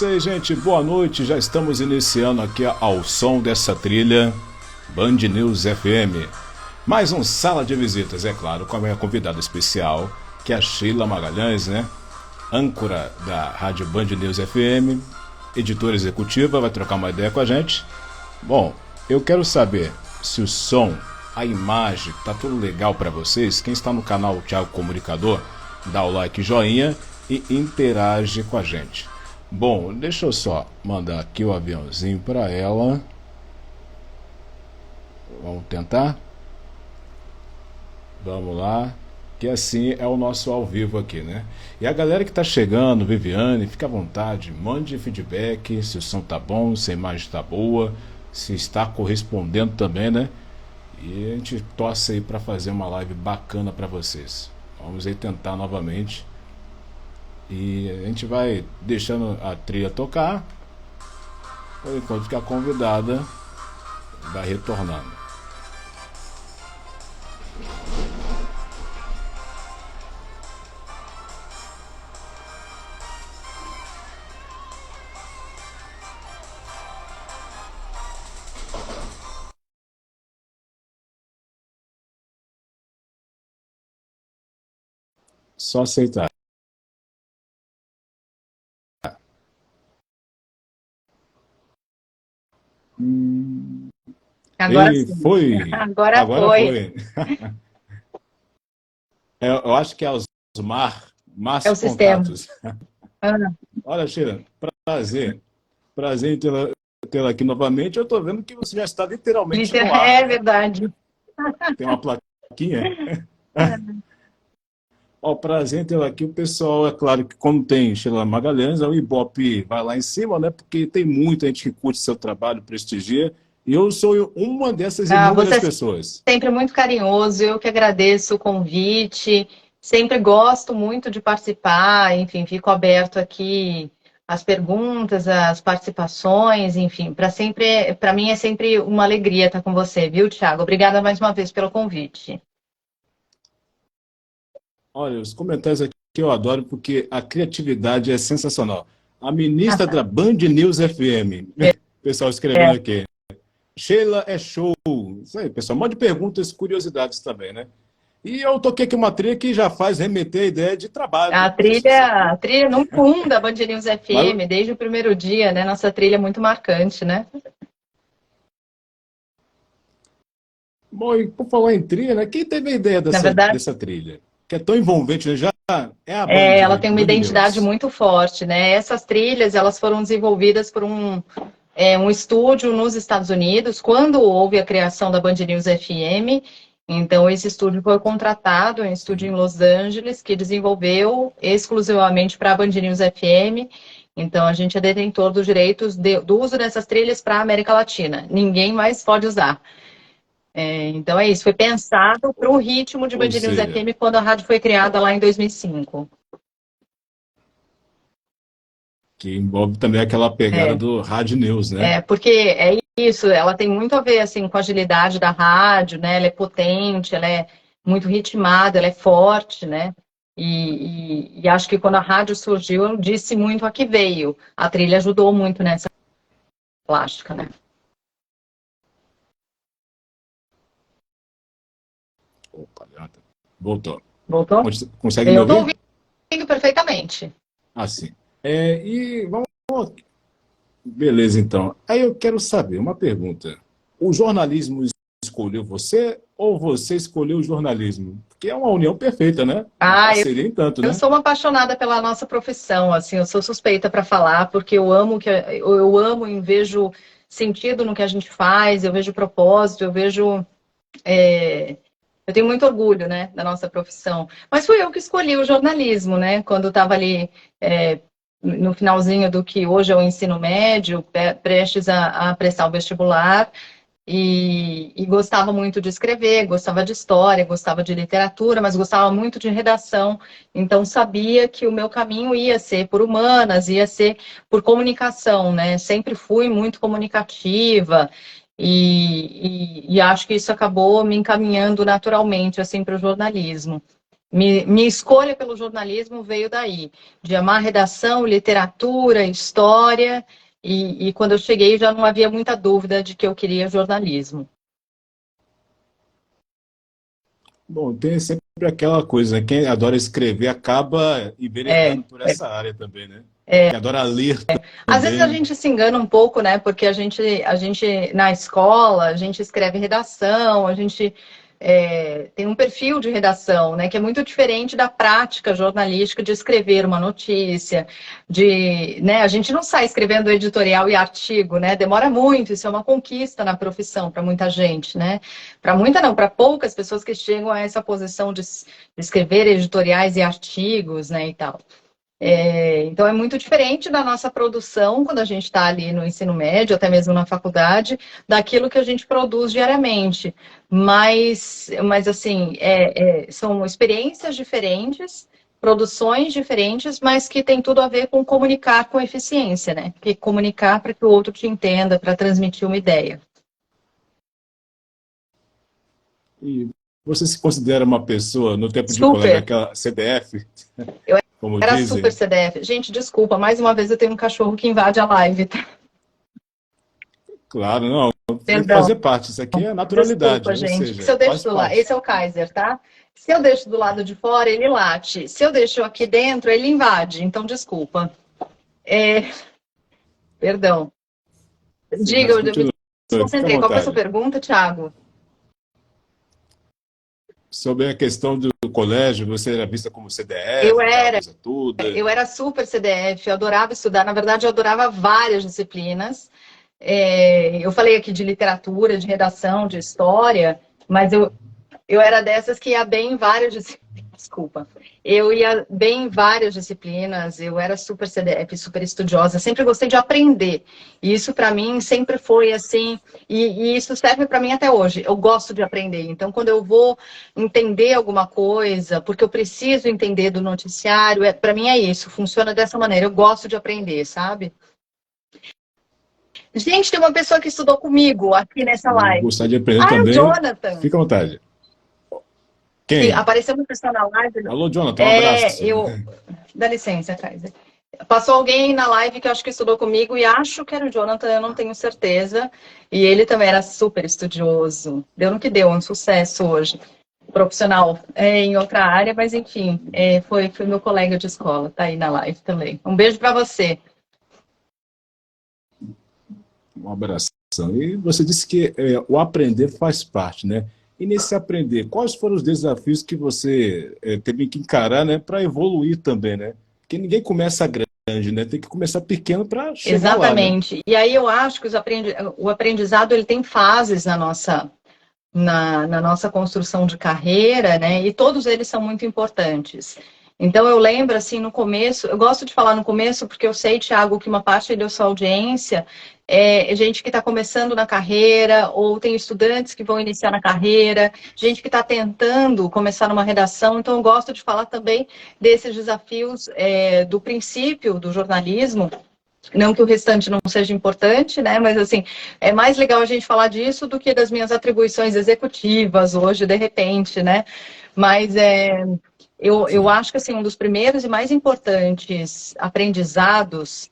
aí, gente, boa noite. Já estamos iniciando aqui ao som dessa trilha Band News FM. Mais um Sala de Visitas, é claro, com a minha convidada especial, que é a Sheila Magalhães, né? Âncora da Rádio Band News FM, editora executiva, vai trocar uma ideia com a gente. Bom, eu quero saber se o som, a imagem, tá tudo legal para vocês. Quem está no canal Thiago Comunicador, dá o like, joinha e interage com a gente. Bom, deixa eu só mandar aqui o aviãozinho para ela. Vamos tentar? Vamos lá. Que assim é o nosso ao vivo aqui, né? E a galera que tá chegando, Viviane, fica à vontade, mande feedback, se o som tá bom, se a imagem tá boa, se está correspondendo também, né? E a gente torce aí para fazer uma live bacana para vocês. Vamos aí tentar novamente. E a gente vai deixando a trilha tocar, por enquanto que a convidada vai retornando. Só aceitar. Agora E sim. foi. Agora Agora foi. foi. Eu acho que é os É o Márcio sistema. Contatos. Ah, Olha, Sheila, prazer. Prazer em tê-la aqui novamente. Eu estou vendo que você já está literalmente no ar, É né? verdade. Tem uma plaquinha. Ó, prazer em tê-la aqui. O pessoal, é claro que quando tem Sheila Magalhães, o Ibope vai lá em cima, né? Porque tem muita gente que curte seu trabalho, prestigia. E eu sou uma dessas Você inúmeras é pessoas. sempre muito carinhoso, eu que agradeço o convite. Sempre gosto muito de participar, enfim, fico aberto aqui às perguntas, às participações, enfim, para mim é sempre uma alegria estar com você, viu, Thiago? Obrigada mais uma vez pelo convite. Olha, os comentários aqui eu adoro porque a criatividade é sensacional. A ministra da Band News FM. Pessoal escrevendo É. aqui. Sheila é show. Isso aí, pessoal. Um monte de perguntas e curiosidades também, né? E eu toquei aqui uma trilha que já faz remeter a ideia de trabalho, A né? Não sei se você trilha, sabia. a trilha número 1 da Band News Mas, FM, desde o primeiro dia, né? Nossa trilha é muito marcante, né? bom, e por falar em trilha, né? Quem teve a ideia Na verdade, dessa trilha? Que é tão envolvente, né? Já é a Band, ela né? tem uma Band identidade News. muito forte, né? Essas trilhas, elas foram desenvolvidas por um estúdio nos Estados Unidos, quando houve a criação da Band News FM. Então, esse estúdio foi contratado, um estúdio em Sim. Los Angeles, que desenvolveu exclusivamente para a Band News FM. Então, a gente é detentor dos direitos do uso dessas trilhas para a América Latina. Ninguém mais pode usar. Então, é isso. Foi pensado para o ritmo de Band Ou News seja, FM quando a rádio foi criada lá em 2005. que envolve também aquela pegada É. do Rádio News, né? Porque é isso, ela tem muito a ver assim com a agilidade da rádio, né? Ela é potente, ela é muito ritmada, ela é forte, né? E acho que quando a rádio surgiu, eu disse muito a que veio. A trilha ajudou muito nessa plástica, né? Opa, voltou. Voltou? Consegue me Eu estou ouvir? ouvindo perfeitamente. Assim. E vamos. Beleza, então. Aí eu quero saber uma pergunta. O jornalismo escolheu você ou você escolheu o jornalismo? Porque é uma união perfeita, né? Uma Ah, parceria em tanto, eu né? sou uma apaixonada pela nossa profissão, assim, eu sou suspeita para falar, porque eu amo e vejo sentido no que a gente faz, eu vejo propósito, eu tenho muito orgulho, né, da nossa profissão. Mas fui eu que escolhi o jornalismo, né, quando estava ali no finalzinho do que hoje é o ensino médio, prestes a prestar o vestibular. E gostava muito de escrever, gostava de história, gostava de literatura, mas gostava muito de redação. Então, sabia que o meu caminho ia ser por humanas, ia ser por comunicação, né? Sempre fui muito comunicativa e acho que isso acabou me encaminhando naturalmente, assim, para o jornalismo. Minha escolha pelo jornalismo veio daí, de amar redação, literatura, história, e quando eu cheguei já não havia muita dúvida de que eu queria jornalismo. Bom, tem sempre aquela coisa, né? Quem adora escrever acaba É, enveredando por essa área também, né? é. Quem adora ler Às vezes a também. gente se engana um pouco, né? Porque a gente na escola, a gente escreve redação, a gente tem um perfil de redação, né? Que é muito diferente da prática jornalística de escrever uma notícia, né? A gente não sai escrevendo editorial e artigo, né? Demora muito, isso é uma conquista na profissão para muita gente, né? Para muita não, para poucas pessoas que chegam a essa posição de escrever editoriais e artigos, né? E tal. Então, é muito diferente da nossa produção, quando a gente está ali no ensino médio, até mesmo na faculdade, daquilo que a gente produz diariamente. Mas assim, são experiências diferentes, produções diferentes, mas que tem tudo a ver com comunicar com eficiência, né? Que comunicar para que o outro te entenda, para transmitir uma ideia. E você se considera uma pessoa, no tempo de colégio, Super. aquela CDF, Eu como era super dizem? CDF. Gente, desculpa, mais uma vez eu tenho um cachorro que invade a live, tá? Claro, não, tem que Perdão. fazer parte. Isso aqui é naturalidade, Desculpa, ou gente. Se seja, eu deixo faz do lado, parte. esse é o Kaiser, tá? Se eu deixo do lado de fora, ele late. Se eu deixo aqui dentro, ele invade. Então, desculpa. É, perdão. Sim, Diga, mas eu me continue, fica à desconcentrei. Qual foi a sua vontade. pergunta, Thiago? Sobre a questão do colégio, você era vista como Eu CDF, aquela era, coisa toda. eu era super CDF, eu adorava estudar. Na verdade, eu adorava várias disciplinas. Eu falei aqui de literatura, de redação, de história, mas eu era dessas que ia bem em várias disciplinas. Desculpa. Eu ia bem em várias disciplinas, eu era super CDF, super estudiosa, sempre gostei de aprender. E isso para mim sempre foi assim, e isso serve para mim até hoje. Eu gosto de aprender. Então, quando eu vou entender alguma coisa, porque eu preciso entender do noticiário, para mim é isso, funciona dessa maneira. Eu gosto de aprender, sabe? Gente, tem uma pessoa que estudou comigo aqui nessa E live. gostar de aprender Ah, é o também, Jonathan. fica à vontade. Sim, Quem? apareceu uma pessoa na live. Alô, Jonathan, um abraço. Dá licença, Kaiser. Passou alguém na live que eu acho que estudou comigo e acho que era o Jonathan, eu não tenho certeza. E ele também era super estudioso. Deu no que deu, um sucesso hoje. Profissional em outra área, mas enfim, foi meu colega de escola, tá aí na live também. Um beijo para você. Um abração. E você disse que o aprender faz parte, né? E nesse aprender, quais foram os desafios que você teve que encarar, né, para evoluir também, né? Porque ninguém começa grande, né? Tem que começar pequeno para chegar lá, né? Exatamente. E aí eu acho que o aprendizado ele tem fases na nossa construção de carreira, né? E todos eles são muito importantes. Então, eu lembro, assim, no começo, eu gosto de falar no começo, porque eu sei, Thiago, que uma parte da sua audiência é gente que está começando na carreira, ou tem estudantes que vão iniciar na carreira, gente que está tentando começar numa redação. Então, eu gosto de falar também desses desafios do princípio do jornalismo, não que o restante não seja importante, né? Mas assim, é mais legal a gente falar disso do que das minhas atribuições executivas hoje, de repente, né? Mas eu Sim. acho que assim, um dos primeiros e mais importantes aprendizados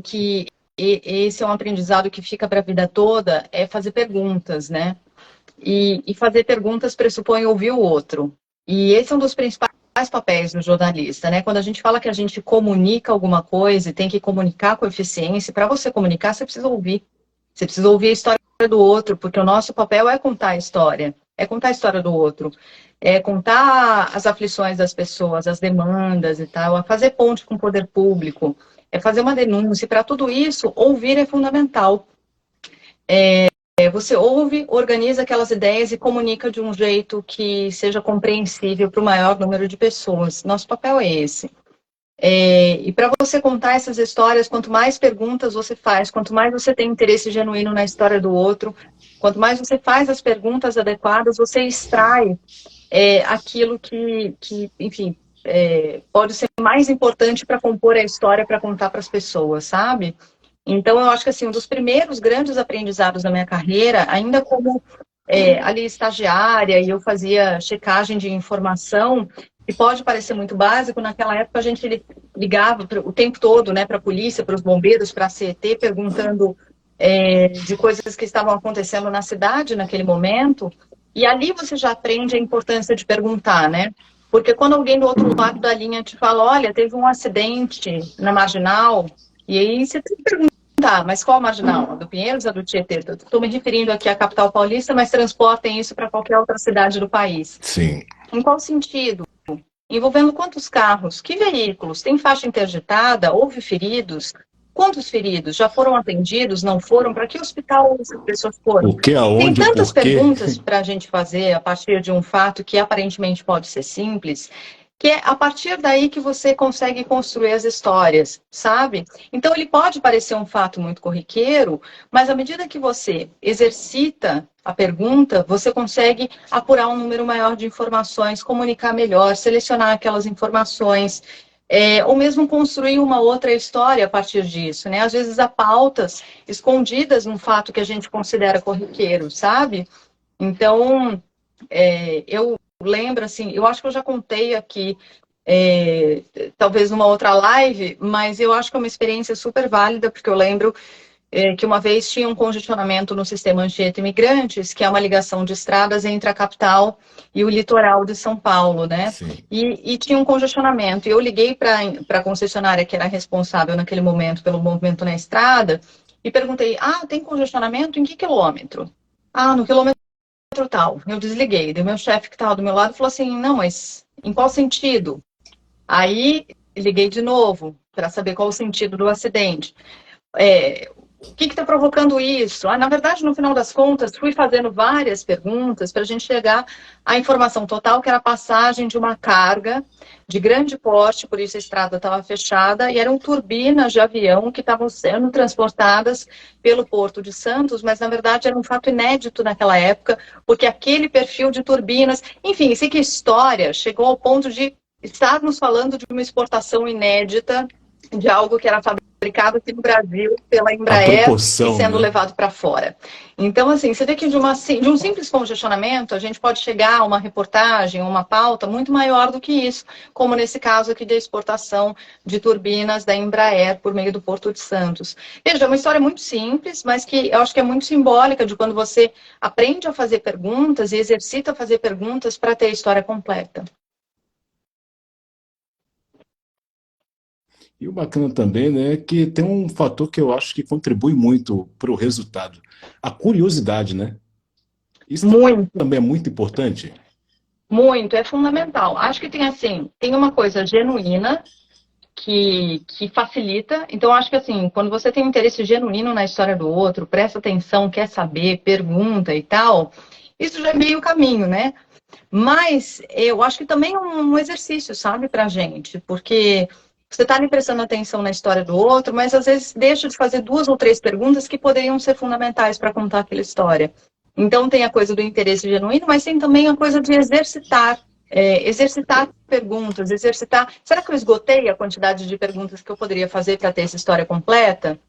que esse é um aprendizado que fica para a vida toda, é fazer perguntas, né? E fazer perguntas pressupõe ouvir o outro. E esse é um dos principais papéis do jornalista, né? Quando a gente fala que a gente comunica alguma coisa e tem que comunicar com eficiência, para você comunicar, você precisa ouvir. Você precisa ouvir a história do outro, porque o nosso papel é contar a história, é contar a história do outro, é contar as aflições das pessoas, as demandas e tal, é fazer ponte com o poder público, é fazer uma denúncia. E para tudo isso, ouvir é fundamental. Você ouve, organiza aquelas ideias e comunica de um jeito que seja compreensível para o maior número de pessoas. Nosso papel é esse. E para você contar essas histórias, quanto mais perguntas você faz, quanto mais você tem interesse genuíno na história do outro, quanto mais você faz as perguntas adequadas, você extrai aquilo que enfim, pode ser mais importante para compor a história, para contar para as pessoas, sabe? Então, eu acho que assim, um dos primeiros grandes aprendizados da minha carreira, ainda como ali estagiária e eu fazia checagem de informação, e pode parecer muito básico, naquela época a gente ligava o tempo todo, né, para a polícia, para os bombeiros, para a CET, perguntando de coisas que estavam acontecendo na cidade naquele momento, e ali você já aprende a importância de perguntar, né? Porque quando alguém do outro lado da linha te fala, olha, teve um acidente na Marginal, e aí você tem que perguntar, mas qual Marginal? A do Pinheiros, a do Tietê? Estou me referindo aqui à capital paulista, mas transportem isso para qualquer outra cidade do país. Sim. Em qual sentido? Envolvendo quantos carros? Que veículos? Tem faixa interditada? Houve feridos? Quantos feridos? Já foram atendidos? Não foram? Para que hospital essas pessoas foram? O que, aonde, tem tantas por quê? perguntas para a gente fazer a partir de um fato que aparentemente pode ser simples, que é a partir daí que você consegue construir as histórias, sabe? Então, ele pode parecer um fato muito corriqueiro, mas à medida que você exercita a pergunta, você consegue apurar um número maior de informações, comunicar melhor, selecionar aquelas informações, ou mesmo construir uma outra história a partir disso, né? Às vezes há pautas escondidas num fato que a gente considera corriqueiro, sabe? Então, eu lembro, assim, eu acho que eu já contei aqui, talvez numa outra live, mas eu acho que é uma experiência super válida, porque eu lembro que uma vez tinha um congestionamento no sistema Anchieta Imigrantes, que é uma ligação de estradas entre a capital e o litoral de São Paulo, né? E tinha um congestionamento. E eu liguei para a concessionária que era responsável naquele momento pelo movimento na estrada e perguntei, tem congestionamento em que quilômetro? No quilômetro tal. Eu desliguei. Daí meu chefe que estava do meu lado falou assim, não, mas em qual sentido? Aí liguei de novo para saber qual o sentido do acidente. O que está provocando isso? Na verdade, no final das contas, fui fazendo várias perguntas para a gente chegar à informação total, que era a passagem de uma carga de grande porte, por isso a estrada estava fechada, e eram turbinas de avião que estavam sendo transportadas pelo Porto de Santos, mas na verdade era um fato inédito naquela época, porque aquele perfil de turbinas, enfim, sei que a história chegou ao ponto de estarmos falando de uma exportação inédita, de algo que era fabricado aqui no Brasil pela Embraer e sendo levado para fora. Então, assim, você vê que de um simples congestionamento, a gente pode chegar a uma reportagem, uma pauta muito maior do que isso, como nesse caso aqui da exportação de turbinas da Embraer por meio do Porto de Santos. Veja, é uma história muito simples, mas que eu acho que é muito simbólica de quando você aprende a fazer perguntas e exercita a fazer perguntas para ter a história completa. E o bacana também, né, é que tem um fator que eu acho que contribui muito para o resultado. A curiosidade, né? Isso também é muito importante. Muito, é fundamental. Acho que tem uma coisa genuína que facilita. Então, acho que assim, quando você tem um interesse genuíno na história do outro, presta atenção, quer saber, pergunta e tal, isso já é meio caminho, né? Mas eu acho que também é um exercício, sabe, pra gente, porque você está ali prestando atenção na história do outro, mas às vezes deixa de fazer 2 ou 3 perguntas que poderiam ser fundamentais para contar aquela história. Então tem a coisa do interesse genuíno, mas tem também a coisa de exercitar perguntas, Será que eu esgotei a quantidade de perguntas que eu poderia fazer para ter essa história completa?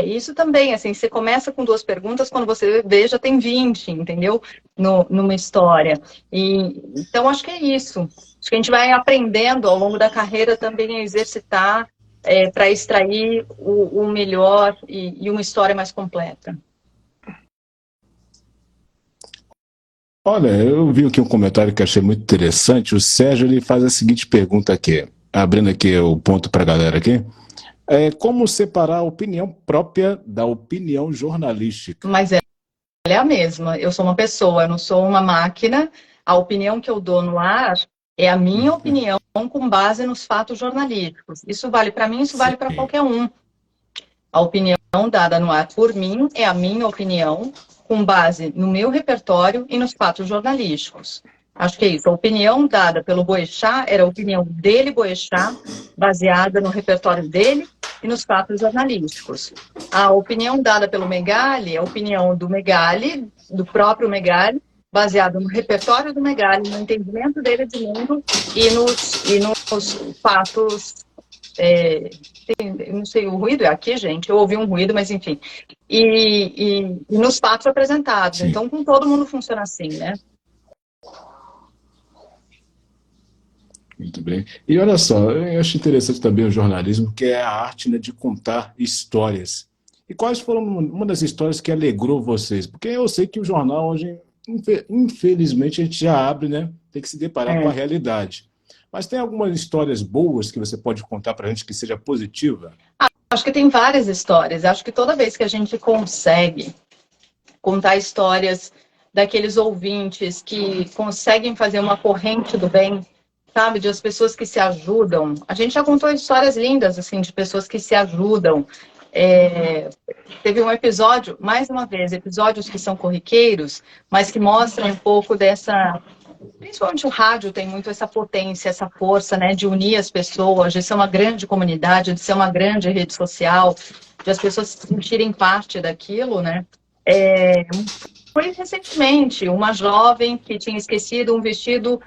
Isso também, assim, você começa com 2 perguntas, quando você vê, já tem 20, entendeu? Numa história. Então, acho que é isso. Acho que a gente vai aprendendo ao longo da carreira também a exercitar para extrair o melhor e uma história mais completa. Olha, eu vi aqui um comentário que achei muito interessante. O Sérgio ele faz a seguinte pergunta aqui, abrindo aqui o ponto para a galera aqui. Como separar a opinião própria da opinião jornalística? Mas ela é a mesma. Eu sou uma pessoa, eu não sou uma máquina. A opinião que eu dou no ar é a minha opinião com base nos fatos jornalísticos. Isso vale para mim, isso vale para qualquer um. A opinião dada no ar por mim é a minha opinião com base no meu repertório e nos fatos jornalísticos. Acho que é isso. A opinião dada pelo Boechat era a opinião dele, Boechat, baseada no repertório dele e nos fatos jornalísticos. A opinião dada pelo Megali é a opinião do Megali, do próprio Megali, baseada no repertório do Megali, no entendimento dele de mundo e nos fatos Eu não sei, o ruído é aqui, gente, eu ouvi um ruído, mas enfim. E nos fatos apresentados. Sim. Então, com todo mundo funciona assim, né? Muito bem. E olha só, eu acho interessante também o jornalismo, que é a arte, né, de contar histórias. E quais foram uma das histórias que alegrou vocês? Porque eu sei que o jornal hoje, infelizmente, a gente já abre, né? Tem que se deparar com a É. realidade. Mas tem algumas histórias boas que você pode contar para a gente que seja positiva? Acho que tem várias histórias. Acho que toda vez que a gente consegue contar histórias daqueles ouvintes que conseguem fazer uma corrente do bem, sabe, de as pessoas que se ajudam. A gente já contou histórias lindas, assim, de pessoas que se ajudam. Teve um episódio, mais uma vez, episódios que são corriqueiros, mas que mostram um pouco dessa... Principalmente o rádio tem muito essa potência, essa força, né, de unir as pessoas, de ser uma grande comunidade, de ser uma grande rede social, de as pessoas se sentirem parte daquilo, né? Foi recentemente uma jovem que tinha esquecido um vestido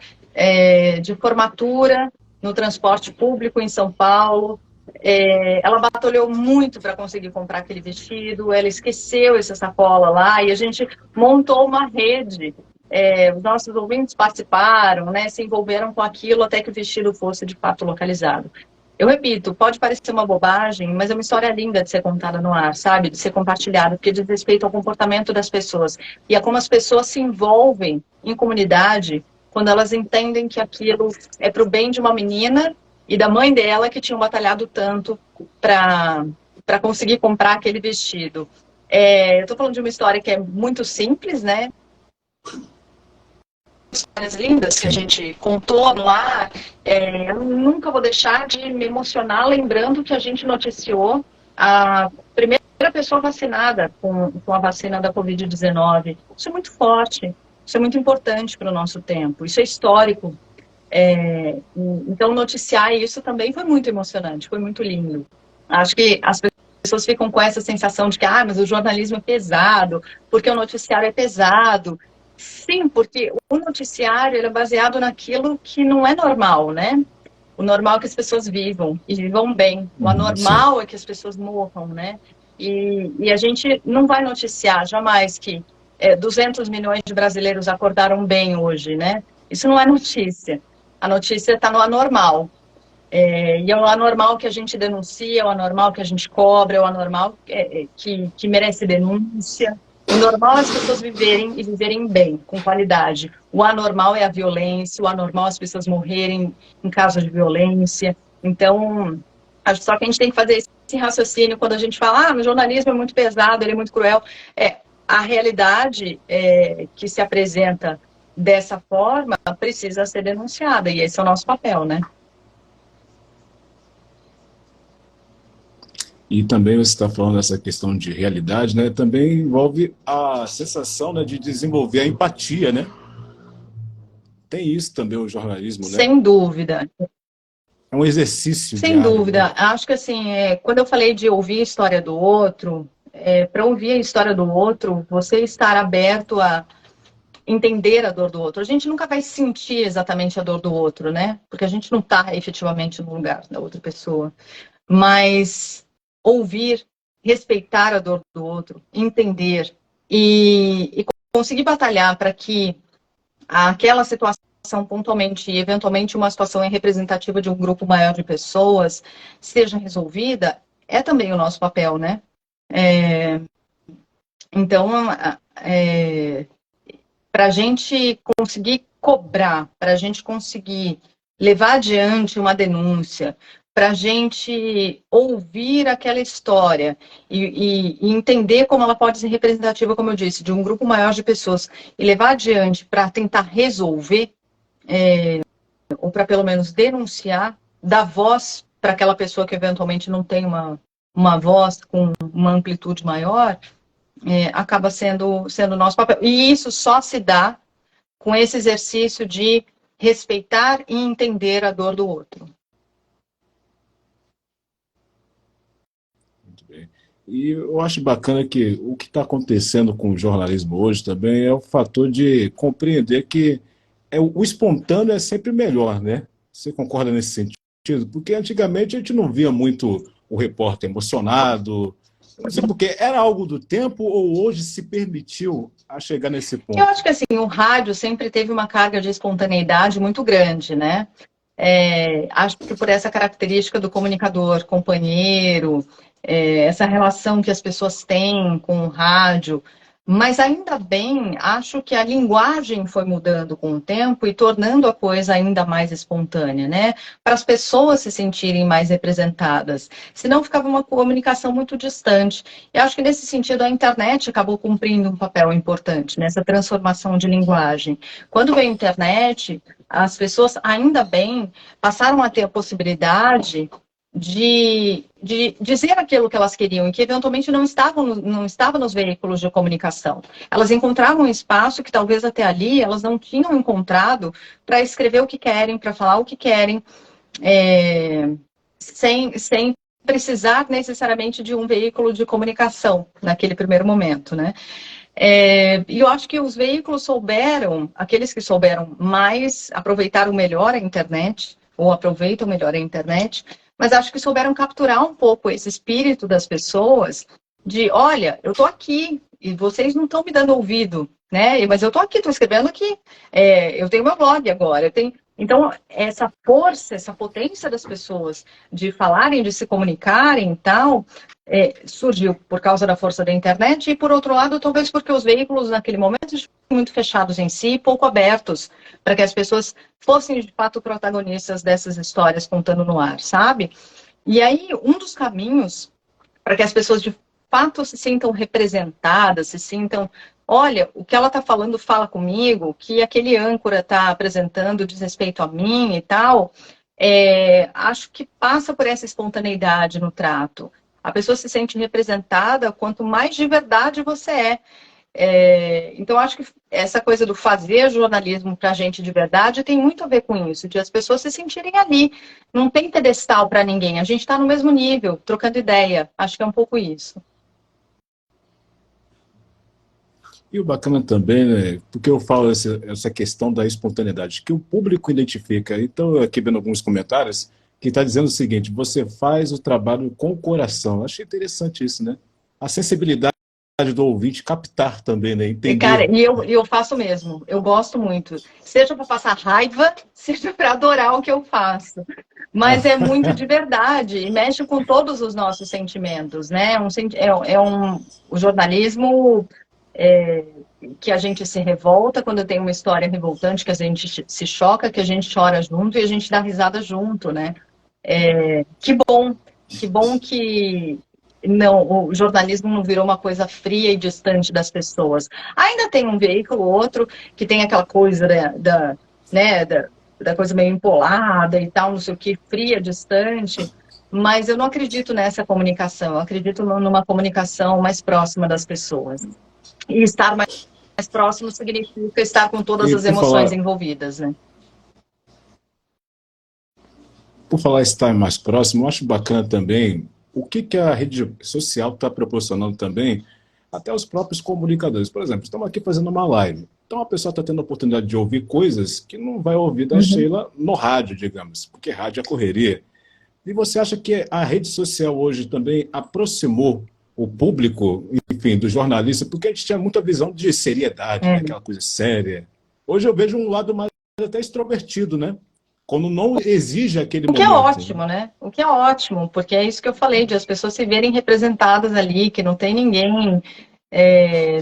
de formatura no transporte público em São Paulo. Ela batalhou muito para conseguir comprar aquele vestido, ela esqueceu essa sacola lá e a gente montou uma rede. Os nossos ouvintes participaram, né, se envolveram com aquilo até que o vestido fosse de fato localizado. Eu repito, pode parecer uma bobagem, mas é uma história linda de ser contada no ar, sabe? De ser compartilhada, porque diz respeito ao comportamento das pessoas e a como as pessoas se envolvem em comunidade quando elas entendem que aquilo é para o bem de uma menina e da mãe dela que tinham batalhado tanto para conseguir comprar aquele vestido. Eu estou falando de uma história que é muito simples, né? Histórias lindas que a gente contou no ar. Eu nunca vou deixar de me emocionar lembrando que a gente noticiou a primeira pessoa vacinada com a vacina da Covid-19. Isso é muito forte, isso é muito importante para o nosso tempo, isso é histórico. Então, noticiar isso também foi muito emocionante, foi muito lindo. Acho que as pessoas ficam com essa sensação de que, mas o jornalismo é pesado, porque o noticiário é pesado. Sim, porque o noticiário ele é baseado naquilo que não é normal, né? O normal é que as pessoas vivam, e vivam bem. O Sim. anormal é que as pessoas morram, né? E a gente não vai noticiar jamais que 200 milhões de brasileiros acordaram bem hoje, né? Isso não é notícia. A notícia está no anormal. E é o anormal que a gente denuncia, é o anormal que a gente cobra, é o anormal que merece denúncia. O normal é as pessoas viverem e viverem bem, com qualidade. O anormal é a violência, o anormal é as pessoas morrerem em casos de violência. Então, acho só que a gente tem que fazer esse raciocínio quando a gente fala, o jornalismo é muito pesado, ele é muito cruel. A realidade que se apresenta dessa forma precisa ser denunciada, e esse é o nosso papel, né? E também você está falando dessa questão de realidade, né? Também envolve a sensação, né, de desenvolver a empatia, né? Tem isso também o jornalismo, né? Sem dúvida. É um exercício Sem diário, né? dúvida. Acho que, assim, quando eu falei de ouvir a história do outro, para ouvir a história do outro, você estar aberto a entender a dor do outro. A gente nunca vai sentir exatamente a dor do outro, né? Porque a gente não está efetivamente no lugar da outra pessoa. Mas ouvir, respeitar a dor do outro, entender e conseguir batalhar para que aquela situação pontualmente e eventualmente uma situação representativa de um grupo maior de pessoas seja resolvida, é também o nosso papel, né? Então, para a gente conseguir cobrar, para a gente conseguir levar adiante uma denúncia, para a gente ouvir aquela história e entender como ela pode ser representativa, como eu disse, de um grupo maior de pessoas e levar adiante para tentar resolver, ou para pelo menos denunciar, dar voz para aquela pessoa que eventualmente não tem uma voz com uma amplitude maior, acaba sendo o nosso papel. E isso só se dá com esse exercício de respeitar e entender a dor do outro. Muito bem. E eu acho bacana que o que está acontecendo com o jornalismo hoje também é o fator de compreender que o espontâneo é sempre melhor, né? Você concorda nesse sentido? Porque antigamente a gente não via muito o repórter emocionado. Não sei porque era algo do tempo ou hoje se permitiu a chegar nesse Eu ponto. acho que assim, o rádio sempre teve uma carga de espontaneidade muito grande, né? Acho que por essa característica do comunicador, companheiro, essa relação que as pessoas têm com o rádio, mas ainda bem, acho que a linguagem foi mudando com o tempo e tornando a coisa ainda mais espontânea, né? Para as pessoas se sentirem mais representadas. Senão ficava uma comunicação muito distante. E acho que nesse sentido a internet acabou cumprindo um papel importante nessa transformação de linguagem. Quando veio a internet, as pessoas, ainda bem, passaram a ter a possibilidade de dizer aquilo que elas queriam e que eventualmente não estava nos veículos de comunicação. Elas encontravam um espaço que talvez até ali elas não tinham encontrado para escrever o que querem, para falar o que querem, sem precisar necessariamente de um veículo de comunicação naquele primeiro momento, né? E eu acho que os veículos souberam, aqueles que souberam mais, aproveitaram melhor a internet, ou aproveitam melhor a internet, mas acho que souberam capturar um pouco esse espírito das pessoas de, olha, eu estou aqui e vocês não estão me dando ouvido, né? Mas eu estou aqui, estou escrevendo aqui, eu tenho meu blog agora, eu tenho... Então, essa força, essa potência das pessoas de falarem, de se comunicarem e tal, surgiu por causa da força da internet e, por outro lado, talvez porque os veículos naquele momento estavam muito fechados em si, pouco abertos para que as pessoas fossem, de fato, protagonistas dessas histórias contando no ar, sabe? E aí, um dos caminhos para que as pessoas, de fato, se sintam representadas, se sintam, olha, o que ela está falando fala comigo, o que aquele âncora está apresentando diz respeito a mim e tal, acho que passa por essa espontaneidade no trato. A pessoa se sente representada quanto mais de verdade você é. Então, acho que essa coisa do fazer jornalismo para a gente de verdade tem muito a ver com isso, de as pessoas se sentirem ali. Não tem pedestal para ninguém, a gente está no mesmo nível, trocando ideia. Acho que é um pouco isso. E o bacana também, né, porque eu falo essa questão da espontaneidade, que o público identifica. Então, aqui vendo alguns comentários, que está dizendo o seguinte: você faz o trabalho com o coração. Achei interessante isso, né? A sensibilidade do ouvinte captar também, né? E, cara, Entender. eu faço mesmo, eu gosto muito. Seja para passar raiva, seja para adorar o que eu faço. Mas é muito de verdade e mexe com todos os nossos sentimentos, né? O jornalismo que a gente se revolta quando tem uma história revoltante, que a gente se choca, que a gente chora junto e a gente dá risada junto, né? Que bom que não, o jornalismo não virou uma coisa fria e distante das pessoas. Ainda tem um veículo ou outro que tem aquela coisa né, da coisa meio empolada e tal, não sei o que, fria, distante, mas eu não acredito nessa comunicação, eu acredito numa comunicação mais próxima das pessoas. E estar mais próximo significa estar com todas E as emoções envolvidas, né? por falar estar mais próximo, eu acho bacana também o que a rede social está proporcionando também até os próprios comunicadores. Por exemplo, estamos aqui fazendo uma live. Então a pessoa está tendo a oportunidade de ouvir coisas que não vai ouvir da Uhum. Sheila no rádio, digamos, porque rádio é correria. E você acha que a rede social hoje também aproximou o público, enfim, do jornalista, porque a gente tinha muita visão de seriedade, né? É. Aquela coisa séria. Hoje eu vejo um lado mais até extrovertido, né? Quando não exige aquele O que é momento. ótimo, né? O que é ótimo, porque é isso que eu falei, de as pessoas se verem representadas ali, que não tem ninguém,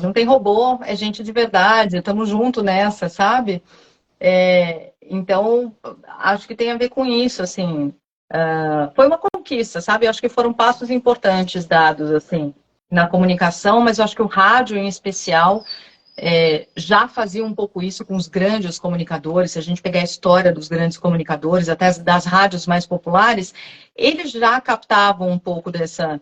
não tem robô, é gente de verdade, estamos juntos nessa, sabe? Então, acho que tem a ver com isso, assim. Foi uma conquista, sabe? Acho que foram passos importantes dados, assim, na comunicação, mas eu acho que o rádio, em especial, já fazia um pouco isso com os grandes comunicadores. Se a gente pegar a história dos grandes comunicadores, até das rádios mais populares, eles já captavam um pouco dessa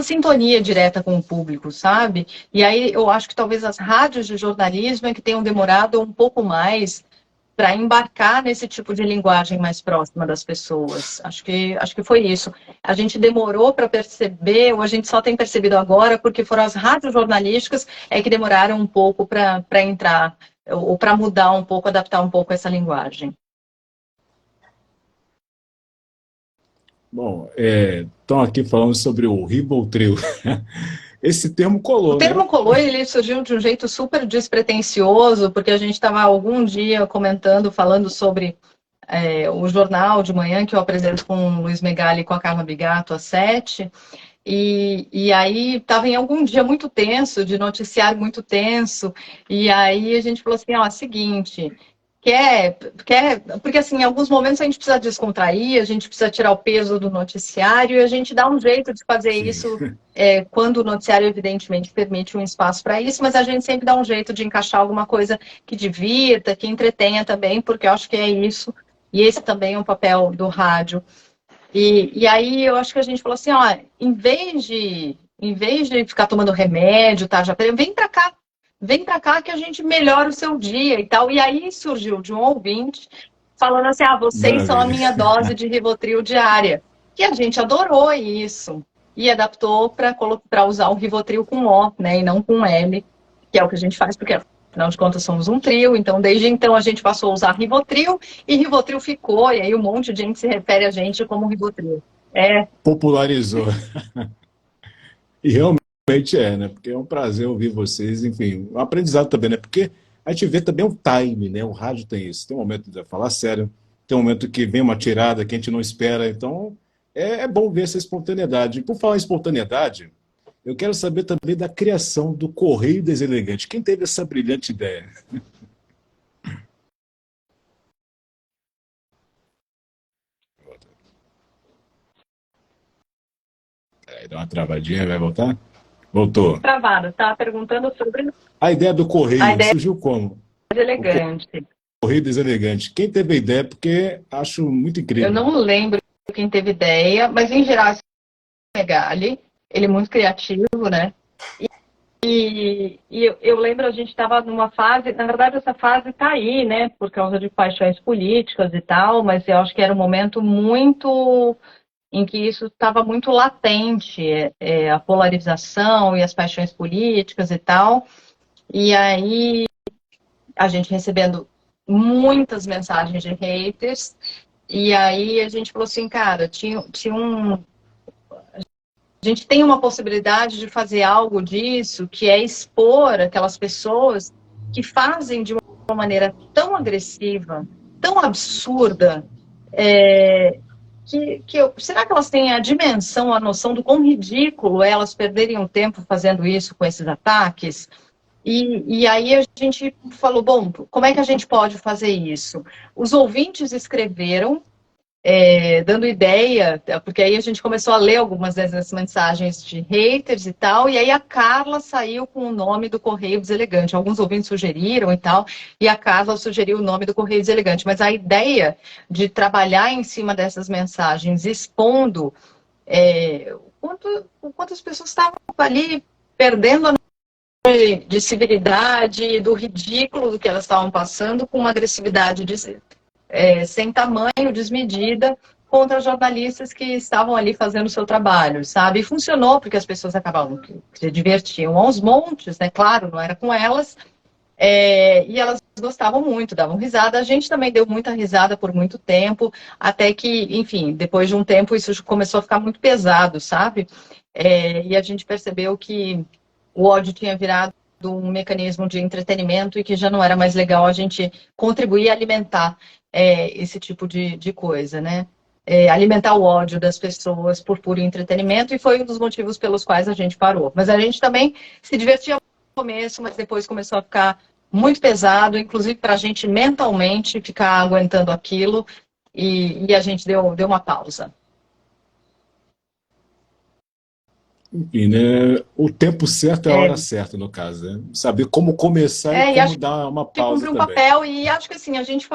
sintonia direta com o público, sabe? E aí eu acho que talvez as rádios de jornalismo é que tenham demorado um pouco mais para embarcar nesse tipo de linguagem mais próxima das pessoas. Acho que foi isso. A gente demorou para perceber, ou a gente só tem percebido agora, porque foram as rádios jornalísticas que demoraram um pouco para entrar, ou para mudar um pouco, adaptar um pouco essa linguagem. Bom, estão aqui falando sobre o Rivotril. Esse termo O colou, né? termo colou, ele surgiu de um jeito super despretensioso, porque a gente estava algum dia comentando, falando sobre o jornal de manhã que eu apresento com o Luiz Megali e com a Carla Bigato às 7, e aí estava em algum dia muito tenso, de noticiário muito tenso, e aí a gente falou assim, ó, seguinte, porque assim, em alguns momentos a gente precisa descontrair, a gente precisa tirar o peso do noticiário, e a gente dá um jeito de fazer Sim. isso quando o noticiário evidentemente permite um espaço para isso, mas a gente sempre dá um jeito de encaixar alguma coisa que divirta, que entretenha também, porque eu acho que é isso, e esse também é um papel do rádio. E aí eu acho que a gente falou assim, ó, em vez de ficar tomando remédio, tá, já vem para cá que a gente melhora o seu dia e tal. E aí surgiu de um ouvinte falando assim, vocês são a Maravilha. minha dose de Rivotril diária. E a gente adorou isso e adaptou para usar o Rivotril com O, né, e não com L, que é o que a gente faz, porque afinal de contas somos um trio, então desde então a gente passou a usar Rivotril e Rivotril ficou, e aí um monte de gente se refere a gente como Rivotril. É, Popularizou. E realmente né? Porque é um prazer ouvir vocês, enfim, um aprendizado também, né? Porque a gente vê também o time, né? O rádio tem isso. Tem um momento de falar sério, tem um momento que vem uma tirada que a gente não espera. Então, é bom ver essa espontaneidade. E por falar em espontaneidade, eu quero saber também da criação do Correio Deselegante. Quem teve essa brilhante ideia? Aí dá uma travadinha, vai voltar? Voltou. travado, tá perguntando sobre A ideia do a Correio ideia surgiu como? O elegante. Correio Deselegante. Quem teve a ideia? Porque acho muito Eu incrível. não lembro quem teve ideia, mas em geral, assim, o Megali, ele é muito criativo, né? E eu lembro, a gente estava numa fase, na verdade essa fase está aí, né, por causa de paixões políticas e tal, mas eu acho que era um momento muito, em que isso estava muito latente, a polarização e as paixões políticas e tal, e aí a gente recebendo muitas mensagens de haters, e aí a gente falou assim, cara, a gente tem uma possibilidade de fazer algo disso, que é expor aquelas pessoas que fazem de uma maneira tão agressiva, tão absurda, será que elas têm a dimensão, a noção do quão ridículo é elas perderem um tempo fazendo isso com esses ataques? E aí a gente falou, bom, como é que a gente pode fazer isso? Os ouvintes escreveram dando ideia, porque aí a gente começou a ler algumas dessas mensagens de haters e tal, e aí a Carla saiu com o nome do Correio Deselegante. Alguns ouvintes sugeriram e tal, e a Carla sugeriu o nome do Correio Deselegante. Mas a ideia de trabalhar em cima dessas mensagens, expondo o quanto as pessoas estavam ali perdendo a de civilidade, do ridículo do que elas estavam passando, com uma agressividade sem tamanho, desmedida, contra jornalistas que estavam ali fazendo o seu trabalho, sabe? E funcionou, porque as pessoas acabavam que se divertiam aos montes, né? Claro, não era com elas, e elas gostavam muito, davam risada. A gente também deu muita risada por muito tempo, até que, enfim, depois de um tempo isso começou a ficar muito pesado, sabe? E a gente percebeu que o ódio tinha virado um mecanismo de entretenimento e que já não era mais legal a gente contribuir a alimentar esse tipo de coisa, né? Alimentar o ódio das pessoas por puro entretenimento, e foi um dos motivos pelos quais a gente parou. Mas a gente também se divertia no começo, mas depois começou a ficar muito pesado, inclusive para a gente mentalmente ficar aguentando aquilo, e a gente deu uma pausa. Enfim, né? O tempo certo é a hora É, certa, no caso, né? Saber como começar e e como acho dar uma que pausa cumprir um também. papel, e acho que assim, a gente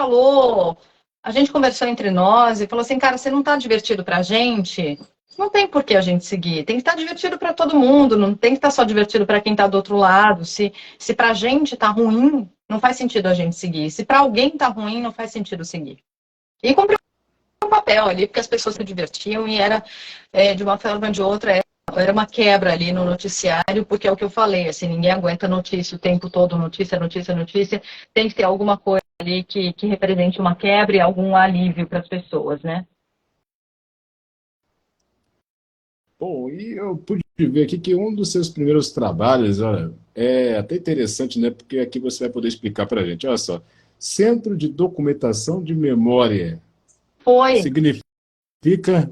conversou entre nós e falou assim, cara, você não está divertido para a gente, não tem por que a gente seguir, tem que estar divertido para todo mundo, não tem que estar só divertido para quem está do outro lado. Se para a gente está ruim, não faz sentido a gente seguir, se para alguém está ruim, não faz sentido seguir. E cumprir um papel ali, porque as pessoas se divertiam, e era, de uma forma ou de outra, era uma quebra ali no noticiário, porque é o que eu falei, assim, ninguém aguenta notícia o tempo todo, notícia, notícia, notícia, tem que ter alguma coisa ali que represente uma quebra e algum alívio para as pessoas, né? Bom, e eu pude ver aqui que um dos seus primeiros trabalhos, olha, é até interessante, né? Porque aqui você vai poder explicar para a gente. Olha só, Centro de Documentação de Memória. Foi, Significa.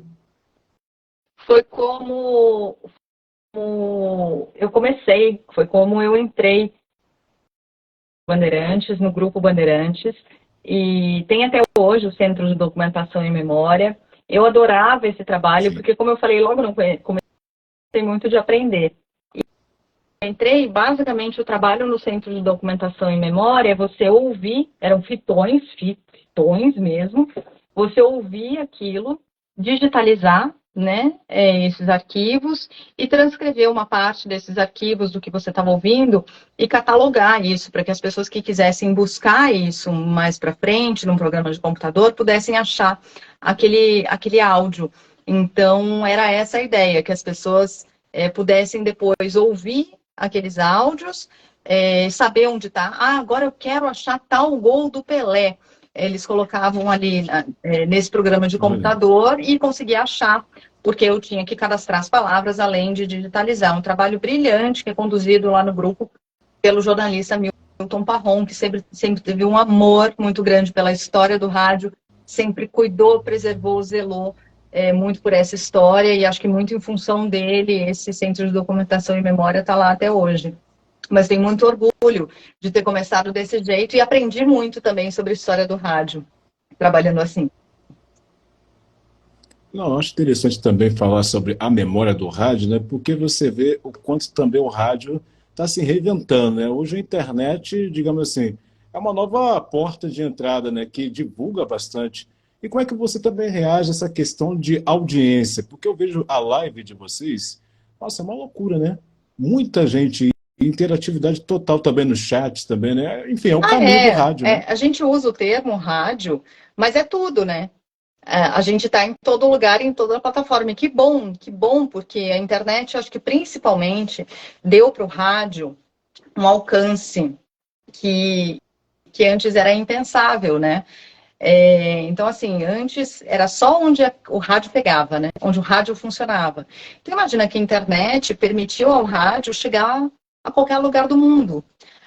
foi como eu comecei, foi como eu entrei Bandeirantes, no Grupo Bandeirantes, e tem até hoje o Centro de Documentação e Memória. Eu adorava esse trabalho, Sim. porque, como eu falei logo no começo, muito de aprender. Entrei, basicamente, o trabalho no Centro de Documentação e Memória, você ouvir, eram fitões mesmo, você ouvir aquilo, digitalizar, né, esses arquivos e transcrever uma parte desses arquivos do que você estava ouvindo e catalogar isso para que as pessoas que quisessem buscar isso mais para frente, num programa de computador, pudessem achar aquele áudio. Então, era essa a ideia, que as pessoas pudessem depois ouvir aqueles áudios, saber onde está. Ah, agora eu quero achar tal gol do Pelé. Eles colocavam ali nesse programa de Olha. computador e conseguia achar, porque eu tinha que cadastrar as palavras, além de digitalizar. Um trabalho brilhante que é conduzido lá no grupo pelo jornalista Milton Parron, que sempre teve um amor muito grande pela história do rádio, sempre cuidou, preservou, zelou muito por essa história, e acho que muito em função dele, esse Centro de Documentação e Memória está lá até hoje. Mas tenho muito orgulho de ter começado desse jeito e aprendi muito também sobre a história do rádio, trabalhando assim. Não, acho interessante também falar sobre a memória do rádio, né? Porque você vê o quanto também o rádio está se reinventando, né? Hoje a internet, digamos assim, é uma nova porta de entrada, né? Que divulga bastante. E como é que você também reage a essa questão de audiência? Porque eu vejo a live de vocês, nossa, é uma loucura, né? Muita gente, interatividade total também no chat também, né? Enfim, é o Ah, caminho do rádio, né? a gente usa o termo rádio, mas é tudo, né? A gente está em todo lugar, em toda plataforma. E que bom, porque a internet, acho que principalmente, deu para o rádio um alcance que, que antes era impensável, né? Então, assim, antes era só onde o rádio pegava, né? Onde o rádio funcionava. Então, imagina que a internet permitiu ao rádio chegar a qualquer lugar do mundo.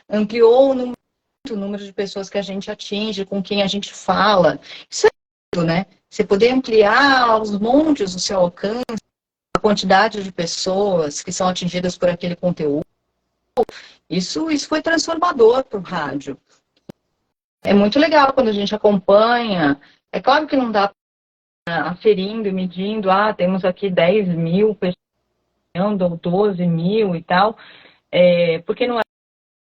Ampliou o número de pessoas que a gente atinge, com quem a gente fala. Isso é tudo, né? Você poder ampliar aos montes o seu alcance, a quantidade de pessoas que são atingidas por aquele conteúdo. Isso foi transformador para o rádio. É muito legal quando a gente acompanha. É claro que não dá para aferindo e medindo, temos aqui 10 mil pessoas, ou 12 mil e tal, porque não é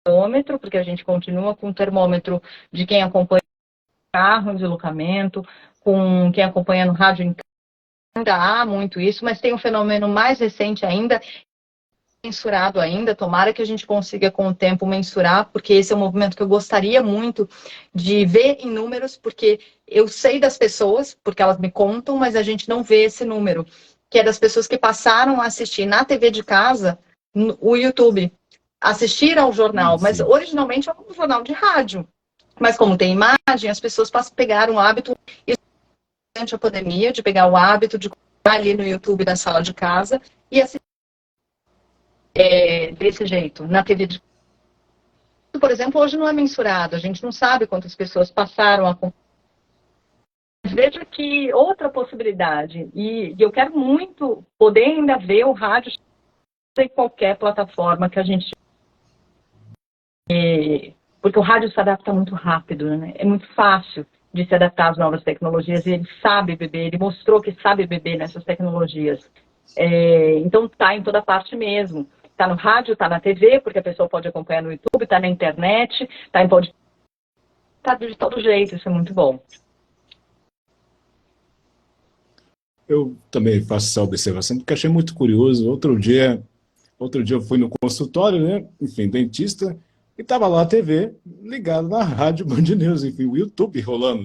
termômetro, porque a gente continua com o termômetro de quem acompanha o carro, o deslocamento, com quem acompanha no rádio, ainda há muito isso, mas tem um fenômeno mais recente ainda, mensurado ainda, tomara que a gente consiga com o tempo mensurar, porque esse é um movimento que eu gostaria muito de ver em números, porque eu sei das pessoas, porque elas me contam, mas a gente não vê esse número, que é das pessoas que passaram a assistir na TV de casa o YouTube, assistir ao jornal, mas Sim. originalmente é um jornal de rádio. Mas como tem imagem, as pessoas pegaram o hábito, durante a pandemia, de pegar o hábito de colocar ali no YouTube da sala de casa e assistir desse jeito, na TV de... Por exemplo, hoje não é mensurado, a gente não sabe quantas pessoas passaram a... Veja que outra possibilidade, e eu quero muito poder ainda ver o rádio em qualquer plataforma que a gente... Porque o rádio se adapta muito rápido, né? É muito fácil de se adaptar às novas tecnologias, e ele sabe beber, ele mostrou que sabe beber nessas tecnologias. Então está em toda parte mesmo. Está no rádio, está na TV, porque a pessoa pode acompanhar no YouTube, está na internet, está em podcast, está de todo jeito, isso é muito bom. Eu também faço essa observação porque achei muito curioso. Outro dia eu fui no consultório, né? Enfim, dentista, e estava lá a TV ligada na rádio Band News, enfim, o YouTube rolando.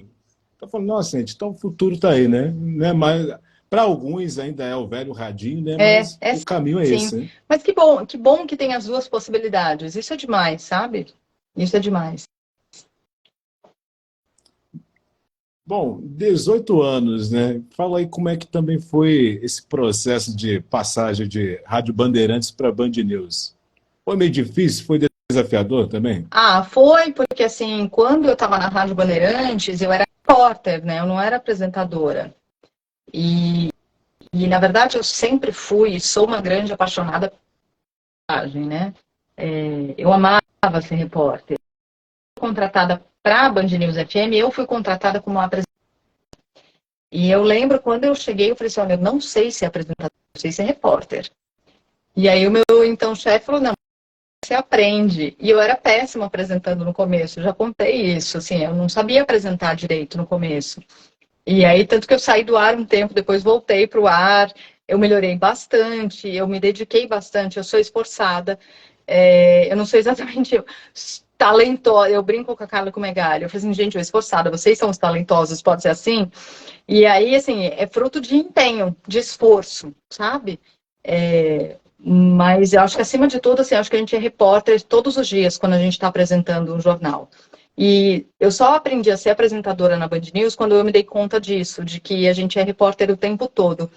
Então eu falei, nossa, gente, então o futuro está aí, né? Mas para alguns ainda é o velho radinho, né? Mas É o caminho é sim. esse, né? Mas que bom que tem as duas possibilidades. Isso é demais, sabe? Isso é demais. Bom, 18 anos, né? Fala aí como é que também foi esse processo de passagem de Rádio Bandeirantes para Band News. Foi meio difícil? Foi desafiador também? Ah, foi porque, assim, quando eu estava na Rádio Bandeirantes, eu era repórter, né? Eu não era apresentadora. E, na verdade, eu sempre fui e sou uma grande apaixonada por rádio, né? Eu amava ser repórter. Contratada para a Band News FM, eu fui contratada como apresentadora. E eu lembro quando eu cheguei, eu falei assim, olha, eu não sei ser apresentadora, eu sei ser repórter. E aí o meu, então, chefe falou, não, você aprende. E eu era péssima apresentando no começo, eu já contei isso, assim, eu não sabia apresentar direito no começo. E aí, tanto que eu saí do ar um tempo, depois voltei para o ar, eu melhorei bastante, eu me dediquei bastante, eu sou esforçada, eu não sou exatamente talentosa, eu brinco com a Carla Megali, eu falei assim, gente, eu sou esforçada, vocês são os talentosos, pode ser assim? E aí, assim, é fruto de empenho, de esforço, sabe? Mas eu acho que, acima de tudo, assim, acho que a gente é repórter todos os dias quando a gente está apresentando um jornal. E eu só aprendi a ser apresentadora na Band News quando eu me dei conta disso, de que a gente é repórter o tempo todo.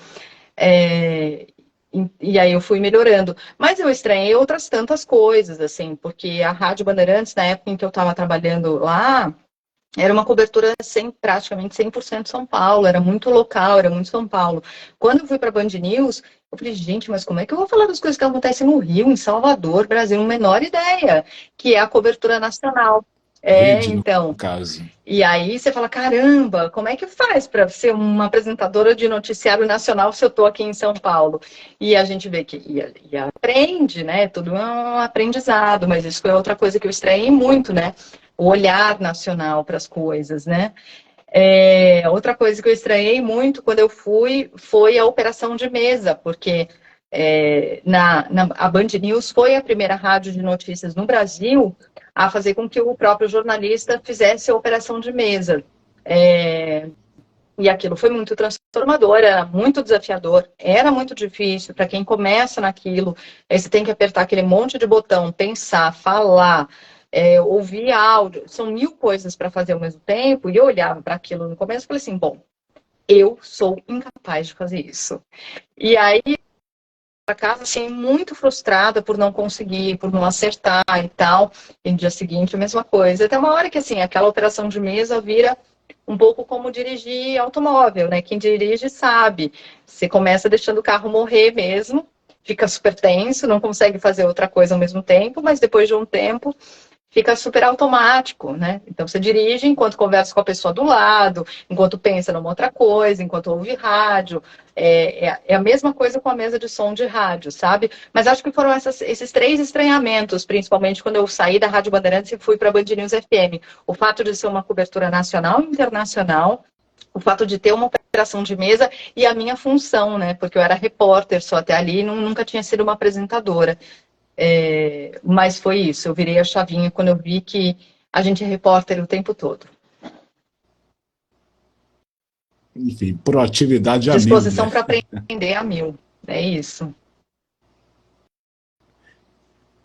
E aí eu fui melhorando. Mas eu estranhei outras tantas coisas, assim, porque a Rádio Bandeirantes, na época em que eu estava trabalhando lá, era uma cobertura praticamente 100% São Paulo, era muito local, era muito São Paulo. Quando eu fui para a Band News, eu falei, gente, mas como é que eu vou falar das coisas que acontecem no Rio, em Salvador, Brasil? Menor ideia, que é a cobertura nacional. Rede, no Então. caso. E aí você fala, caramba, como é que faz para ser uma apresentadora de noticiário nacional se eu estou aqui em São Paulo? E a gente vê que e aprende, né? Tudo é um aprendizado, mas isso foi outra coisa que eu estranhei muito, né? O olhar nacional para as coisas, né? Outra coisa que eu estranhei muito quando eu fui foi a operação de mesa, porque a Band News foi a primeira rádio de notícias no Brasil a fazer com que o próprio jornalista fizesse a operação de mesa. E aquilo foi muito transformador, era muito desafiador, era muito difícil para quem começa naquilo. Aí você tem que apertar aquele monte de botão, pensar, falar, ouvir áudio, são 1000 coisas para fazer ao mesmo tempo. E eu olhava para aquilo no começo e falei assim: bom, eu sou incapaz de fazer isso. E aí, para casa, assim, muito frustrada por não conseguir, por não acertar e tal. E no dia seguinte, a mesma coisa. Até uma hora que, assim, aquela operação de mesa vira um pouco como dirigir automóvel, né? Quem dirige sabe. Você começa deixando o carro morrer mesmo, fica super tenso, não consegue fazer outra coisa ao mesmo tempo, mas depois de um tempo fica super automático, né? Então você dirige enquanto conversa com a pessoa do lado, enquanto pensa numa outra coisa, enquanto ouve rádio. É a mesma coisa com a mesa de som de rádio, sabe? Mas acho que foram esses 3 estranhamentos, principalmente quando eu saí da Rádio Bandeirantes e fui para a Band News FM. O fato de ser uma cobertura nacional e internacional, o fato de ter uma operação de mesa e a minha função, né? Porque eu era repórter só até ali, nunca tinha sido uma apresentadora. Mas foi isso, eu virei a chavinha quando eu vi que a gente é repórter o tempo todo. Enfim, proatividade a mil, Disposição né? para aprender a 1000. É isso.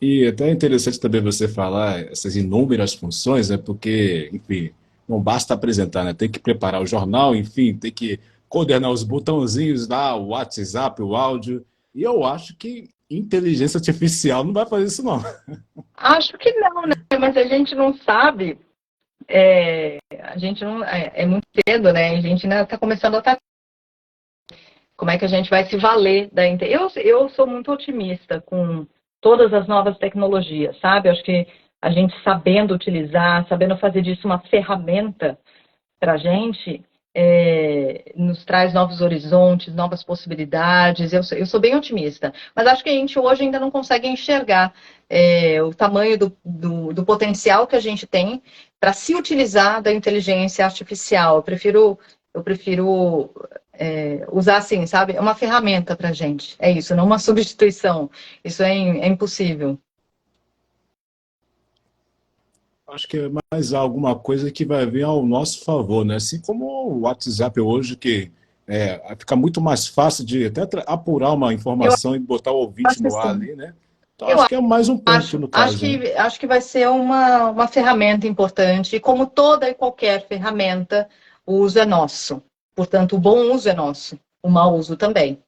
E até é interessante também você falar essas inúmeras funções, né? Porque, enfim, não basta apresentar, né? Tem que preparar o jornal, enfim, tem que coordenar os botãozinhos lá, o WhatsApp, o áudio. E eu acho que inteligência artificial não vai fazer isso, não. Acho que não, né? Mas a gente não sabe. A gente não. É muito cedo, né? A gente ainda está começando a estar. Como é que a gente vai se valer da inteligência? Eu sou muito otimista com todas as novas tecnologias, sabe? Eu acho que a gente sabendo utilizar, sabendo fazer disso uma ferramenta para a gente, nos traz novos horizontes, novas possibilidades. Eu sou bem otimista, mas acho que a gente hoje ainda não consegue enxergar o tamanho do potencial que a gente tem para se utilizar da inteligência artificial. Eu prefiro usar assim, sabe? É uma ferramenta para a gente. É isso, não uma substituição. Isso é impossível. Acho que é mais alguma coisa que vai vir ao nosso favor, né? Assim como o WhatsApp hoje, que fica muito mais fácil de até apurar uma Eu informação e botar o ouvinte acho no ar assim. ali, né? Então Eu acho que é mais um ponto Acho, no acho caso, né? que, acho que vai ser uma ferramenta importante, e como toda e qualquer ferramenta, o uso é nosso. Portanto, o bom uso é nosso, o mau uso também.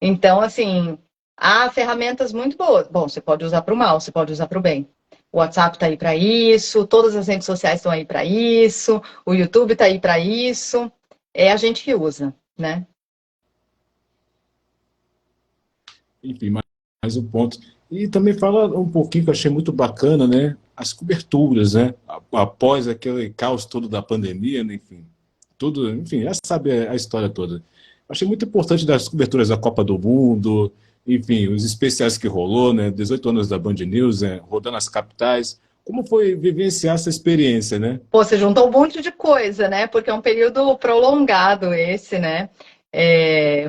Então, assim, há ferramentas muito boas. Bom, você pode usar para o mal, você pode usar para o bem. O WhatsApp está aí para isso, todas as redes sociais estão aí para isso, o YouTube está aí para isso. É a gente que usa, né? Enfim, mais um ponto. E também fala um pouquinho que eu achei muito bacana, né? As coberturas, né? Após aquele caos todo da pandemia, né? Enfim, tudo, enfim, já sabe a história toda. Achei muito importante das coberturas da Copa do Mundo, enfim, os especiais que rolou, né? 18 anos da Band News, né? Rodando as capitais. Como foi vivenciar essa experiência, né? Pô, você juntou um monte de coisa, né? Porque é um período prolongado esse, né?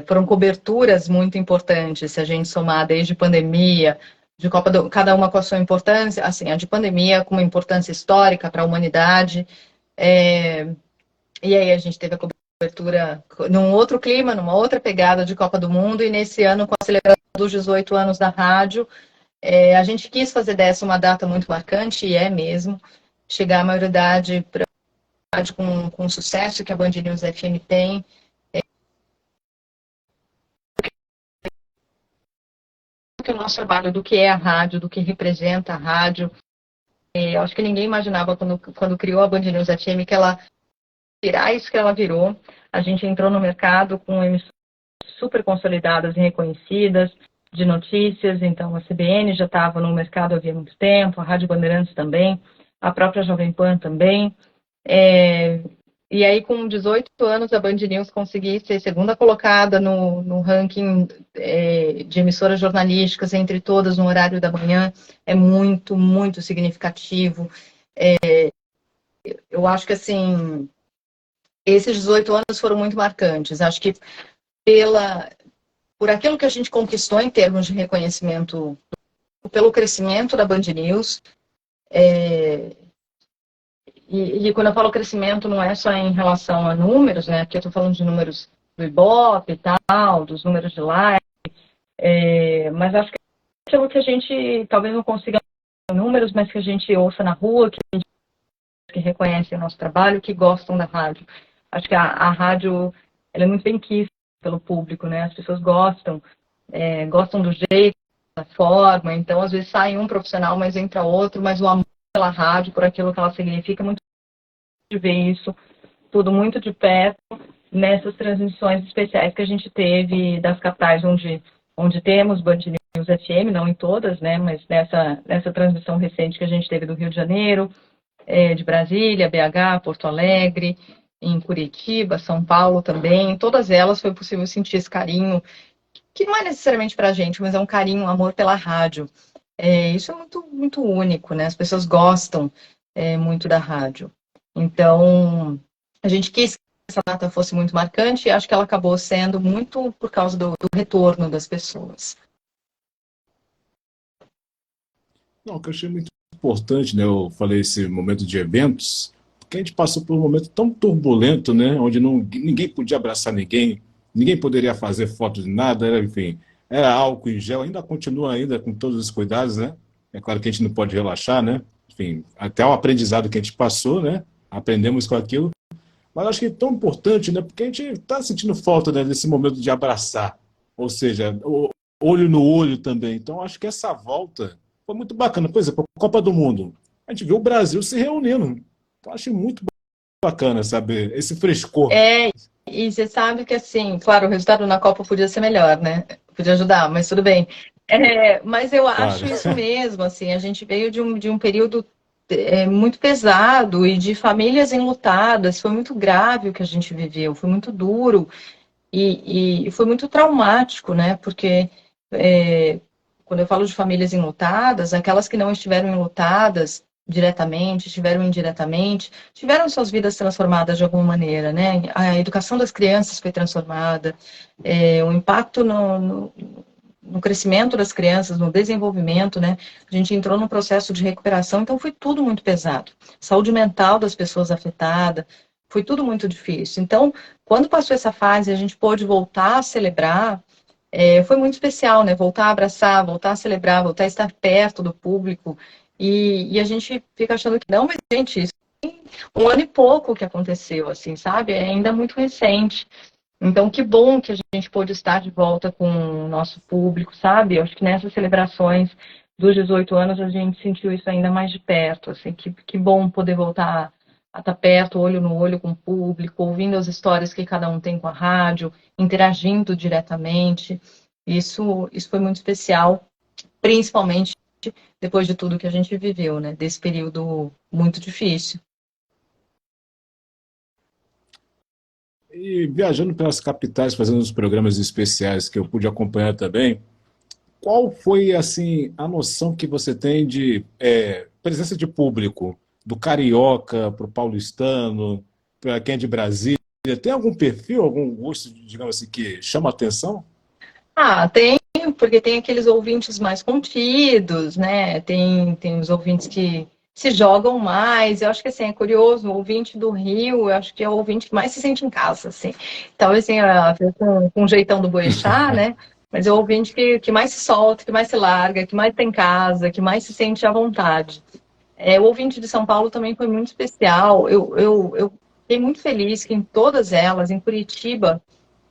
Foram coberturas muito importantes, se a gente somar desde pandemia, de cada uma com a sua importância, assim, a de pandemia com uma importância histórica para a humanidade, e aí a gente teve a cobertura num outro clima, numa outra pegada de Copa do Mundo, e nesse ano, com a celebração dos 18 anos da rádio, a gente quis fazer dessa uma data muito marcante, e é mesmo, chegar à maioridade com o sucesso que a Band News FM tem, que o nosso trabalho, do que é a rádio, do que representa a rádio. Eu acho que ninguém imaginava, quando criou a Band News FM, que ela virar isso que ela virou. A gente entrou no mercado com emissoras super consolidadas e reconhecidas de notícias, então a CBN já estava no mercado havia muito tempo, a Rádio Bandeirantes também, a própria Jovem Pan também. E aí, com 18 anos, a Band News conseguir ser segunda colocada no ranking de emissoras jornalísticas, entre todas, no horário da manhã, é muito, muito significativo. Eu acho que, assim, esses 18 anos foram muito marcantes. Acho que por aquilo que a gente conquistou em termos de reconhecimento, pelo crescimento da Band News, e quando eu falo crescimento, não é só em relação a números, né? Aqui eu estou falando de números do Ibope e tal, dos números de live, mas acho que é aquilo que a gente talvez não consiga números, mas que a gente ouça na rua, que reconhecem o nosso trabalho, que gostam da rádio. Acho que a rádio ela é muito bem quista pelo público, né? As pessoas gostam do jeito, da forma, então às vezes sai um profissional, mas entra outro, mas o amor pela rádio, por aquilo que ela significa, muito de ver isso tudo muito de perto nessas transmissões especiais que a gente teve das capitais onde temos Band News FM, não em todas, né, mas nessa transmissão recente que a gente teve do Rio de Janeiro, de Brasília, BH, Porto Alegre, em Curitiba, São Paulo também, em todas elas foi possível sentir esse carinho, que não é necessariamente para a gente, mas é um carinho, um amor pela rádio. Isso é muito, muito único, né? As pessoas gostam muito da rádio. Então, a gente quis que essa data fosse muito marcante e acho que ela acabou sendo muito por causa do retorno das pessoas. Não, o que eu achei muito importante, né? Eu falei esse momento de eventos, porque a gente passou por um momento tão turbulento, né? Onde ninguém podia abraçar ninguém, ninguém poderia fazer foto de nada, enfim, era álcool em gel, ainda continua ainda com todos os cuidados, né? É claro que a gente não pode relaxar, né? Enfim, até o aprendizado que a gente passou, né? Aprendemos com aquilo, mas acho que é tão importante, né? Porque a gente está sentindo falta, né, desse momento de abraçar, ou seja, olho no olho também. Então acho que essa volta foi muito bacana. Por exemplo, a Copa do Mundo, a gente viu o Brasil se reunindo. Então achei muito bacana, saber esse frescor. E você sabe que, assim, claro, o resultado na Copa podia ser melhor, né? Podia ajudar, mas tudo bem. Mas eu acho Claro. isso mesmo, assim, a gente veio de um período muito pesado e de famílias enlutadas, foi muito grave o que a gente viveu, foi muito duro e foi muito traumático, né? Porque quando eu falo de famílias enlutadas, aquelas que não estiveram enlutadas diretamente, estiveram indiretamente, tiveram suas vidas transformadas de alguma maneira, né? A educação das crianças foi transformada, o impacto no crescimento das crianças, no desenvolvimento, né? A gente entrou num processo de recuperação, então foi tudo muito pesado. Saúde mental das pessoas afetada, foi tudo muito difícil. Então, quando passou essa fase, a gente pôde voltar a celebrar, foi muito especial, né? Voltar a abraçar, voltar a celebrar, voltar a estar perto do público. E a gente fica achando que não, mas, gente, isso um ano e pouco que aconteceu, assim, sabe? É ainda muito recente. Então, que bom que a gente pôde estar de volta com o nosso público, sabe? Eu acho que nessas celebrações dos 18 anos a gente sentiu isso ainda mais de perto, assim, que bom poder voltar a estar perto, olho no olho com o público, ouvindo as histórias que cada um tem com a rádio, interagindo diretamente. Isso foi muito especial, principalmente depois de tudo que a gente viveu, né? Desse período muito difícil. E viajando pelas capitais, fazendo os programas especiais que eu pude acompanhar também, qual foi, assim, a noção que você tem de presença de público, do carioca para o paulistano, para quem é de Brasília? Tem algum perfil, algum gosto, digamos assim, que chama a atenção? Ah, tem, porque tem aqueles ouvintes mais contidos, né? Tem os ouvintes que se jogam mais. Eu acho que assim, é curioso, o ouvinte do Rio, eu acho que é o ouvinte que mais se sente em casa, assim. Talvez assim, com um jeitão do Boechat, né? Mas é o ouvinte que mais se solta, que mais se larga, que mais tem casa, que mais se sente à vontade. O ouvinte de São Paulo também foi muito especial. Eu fiquei muito feliz que em todas elas, em Curitiba,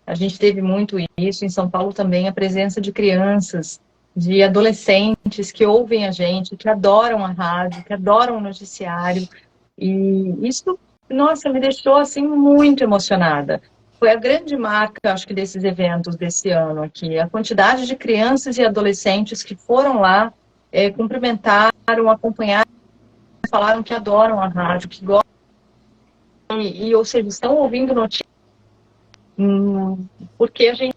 a gente teve muito isso, em São Paulo também, a presença de crianças, de adolescentes que ouvem a gente, que adoram a rádio, que adoram o noticiário. E isso, nossa, me deixou assim muito emocionada. Foi a grande marca, acho que, desses eventos desse ano aqui. A quantidade de crianças e adolescentes que foram lá, cumprimentaram, acompanharam, falaram que adoram a rádio, que gostam, ou seja, estão ouvindo notícias, porque a gente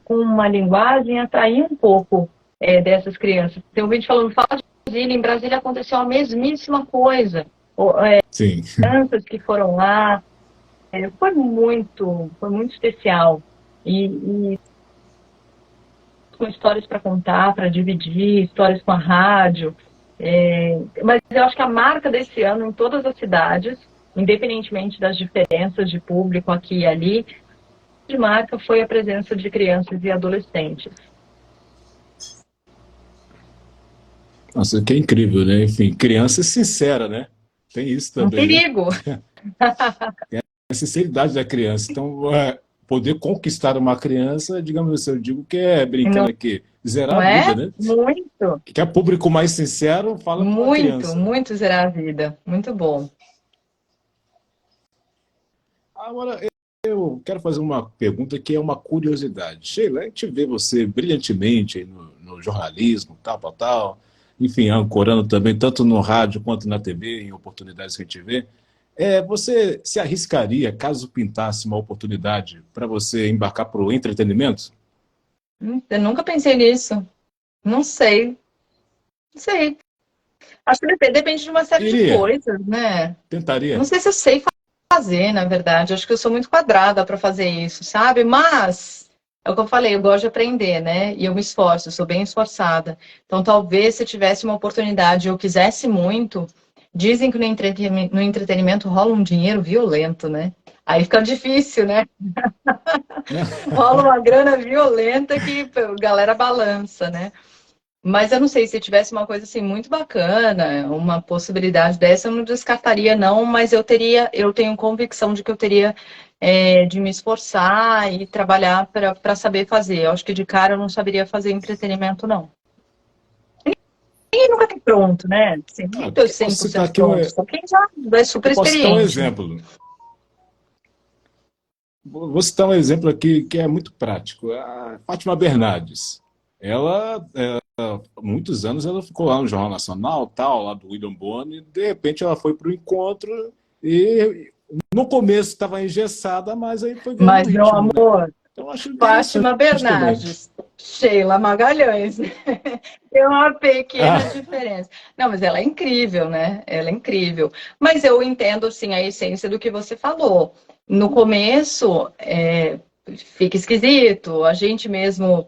com uma linguagem atrair um pouco dessas crianças. Tem um vídeo falando, fala de Brasília, em Brasília aconteceu a mesmíssima coisa. Sim. Crianças que foram lá, foi muito especial. E com histórias para contar, para dividir, histórias com a rádio. Mas eu acho que a marca desse ano em todas as cidades, independentemente das diferenças de público aqui e ali, de marca foi a presença de crianças e adolescentes. Nossa, que é incrível, né? Enfim, criança sincera, né? Tem isso Um também, né? perigo. A sinceridade da criança. Então, poder conquistar uma criança, digamos assim, eu digo que é brincando Não, aqui, zerar não a vida, é? né? Muito, Que é público mais sincero fala com uma muito, criança. muito zerar a vida. Muito bom. Agora, eu quero fazer uma pergunta que é uma curiosidade. Sheila, a gente vê você brilhantemente aí no jornalismo, tal, tal, tal, enfim, ancorando também, tanto no rádio quanto na TV, em oportunidades que a gente vê. Você se arriscaria, caso pintasse uma oportunidade, para você embarcar para o entretenimento? Eu nunca pensei nisso. Não sei. Não sei. Acho que depende de uma série de Iria, coisas, né? Não tentaria. sei se eu sei fazer, na verdade. Acho que eu sou muito quadrada para fazer isso, sabe? Mas é o que eu falei, eu gosto de aprender, né? E eu me esforço, eu sou bem esforçada. Então, talvez se eu tivesse uma oportunidade e eu quisesse muito, dizem que no entretenimento rola um dinheiro violento, né? Aí fica difícil, né? Rola uma grana violenta que a galera balança, né? Mas eu não sei, se tivesse uma coisa assim muito bacana, uma possibilidade dessa, eu não descartaria não, mas eu tenho convicção de que eu teria de me esforçar e trabalhar para saber fazer. Eu acho que de cara eu não saberia fazer entretenimento, não. Ninguém nunca tá pronto, né? Assim, ninguém tá Eu posso citar 100% aqui pronto, só quem já é eu super posso citar um experiente, né? exemplo. Vou citar um exemplo aqui que é muito prático. A Fátima Bernardes. Ela, há muitos anos, ela ficou lá no Jornal Nacional, tal, lá do William Bonner. De repente, ela foi para o encontro e no começo estava engessada, mas aí foi ganhando Mas, meu ritmo, né? amor, Então, eu acho interessante Fátima também. Bernardes, Sheila Magalhães, né? Tem uma pequena Ah, diferença. Não, mas ela é incrível, né? Ela é incrível. Mas eu entendo, sim, a essência do que você falou. No começo, fica esquisito, a gente mesmo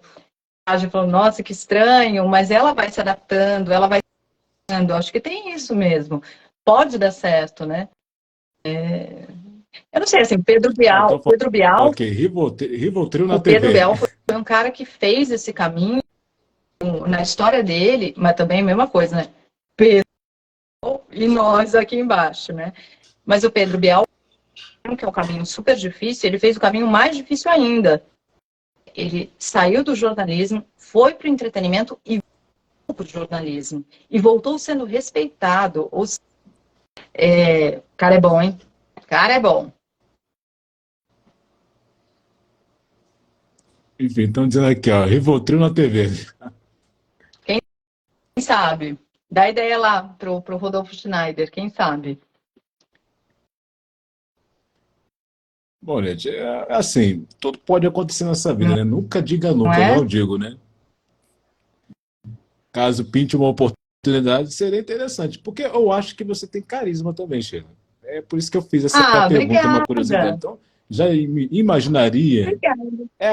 age falando, nossa, que estranho, mas ela vai se adaptando, ela vai se adaptando. Acho que tem isso mesmo. Pode dar certo, né? Eu não sei, assim, então, Pedro Bial, ok, Rivotril na o Pedro TV. Bial foi um cara que fez esse caminho na história dele, mas também a mesma coisa, né? e nós aqui embaixo, né? Mas o Pedro Bial, que é um caminho super difícil, ele fez o caminho mais difícil ainda. Ele saiu do jornalismo, foi para o entretenimento e voltou para o jornalismo. E voltou sendo respeitado. O cara é bom, hein? O cara é bom. Enfim, estão dizendo aqui, ó, Rivotril na TV. Quem sabe? Dá ideia lá pro Rodolfo Schneider, quem sabe? Bom, gente, é assim, tudo pode acontecer nessa vida, né? Nunca diga Não nunca, igual é? eu digo, né? Caso pinte uma oportunidade, seria interessante. Porque eu acho que você tem carisma também, Sheila. É por isso que eu fiz essa Ah, pergunta, uma obrigada. curiosidade. Então, já imaginaria. Obrigada. É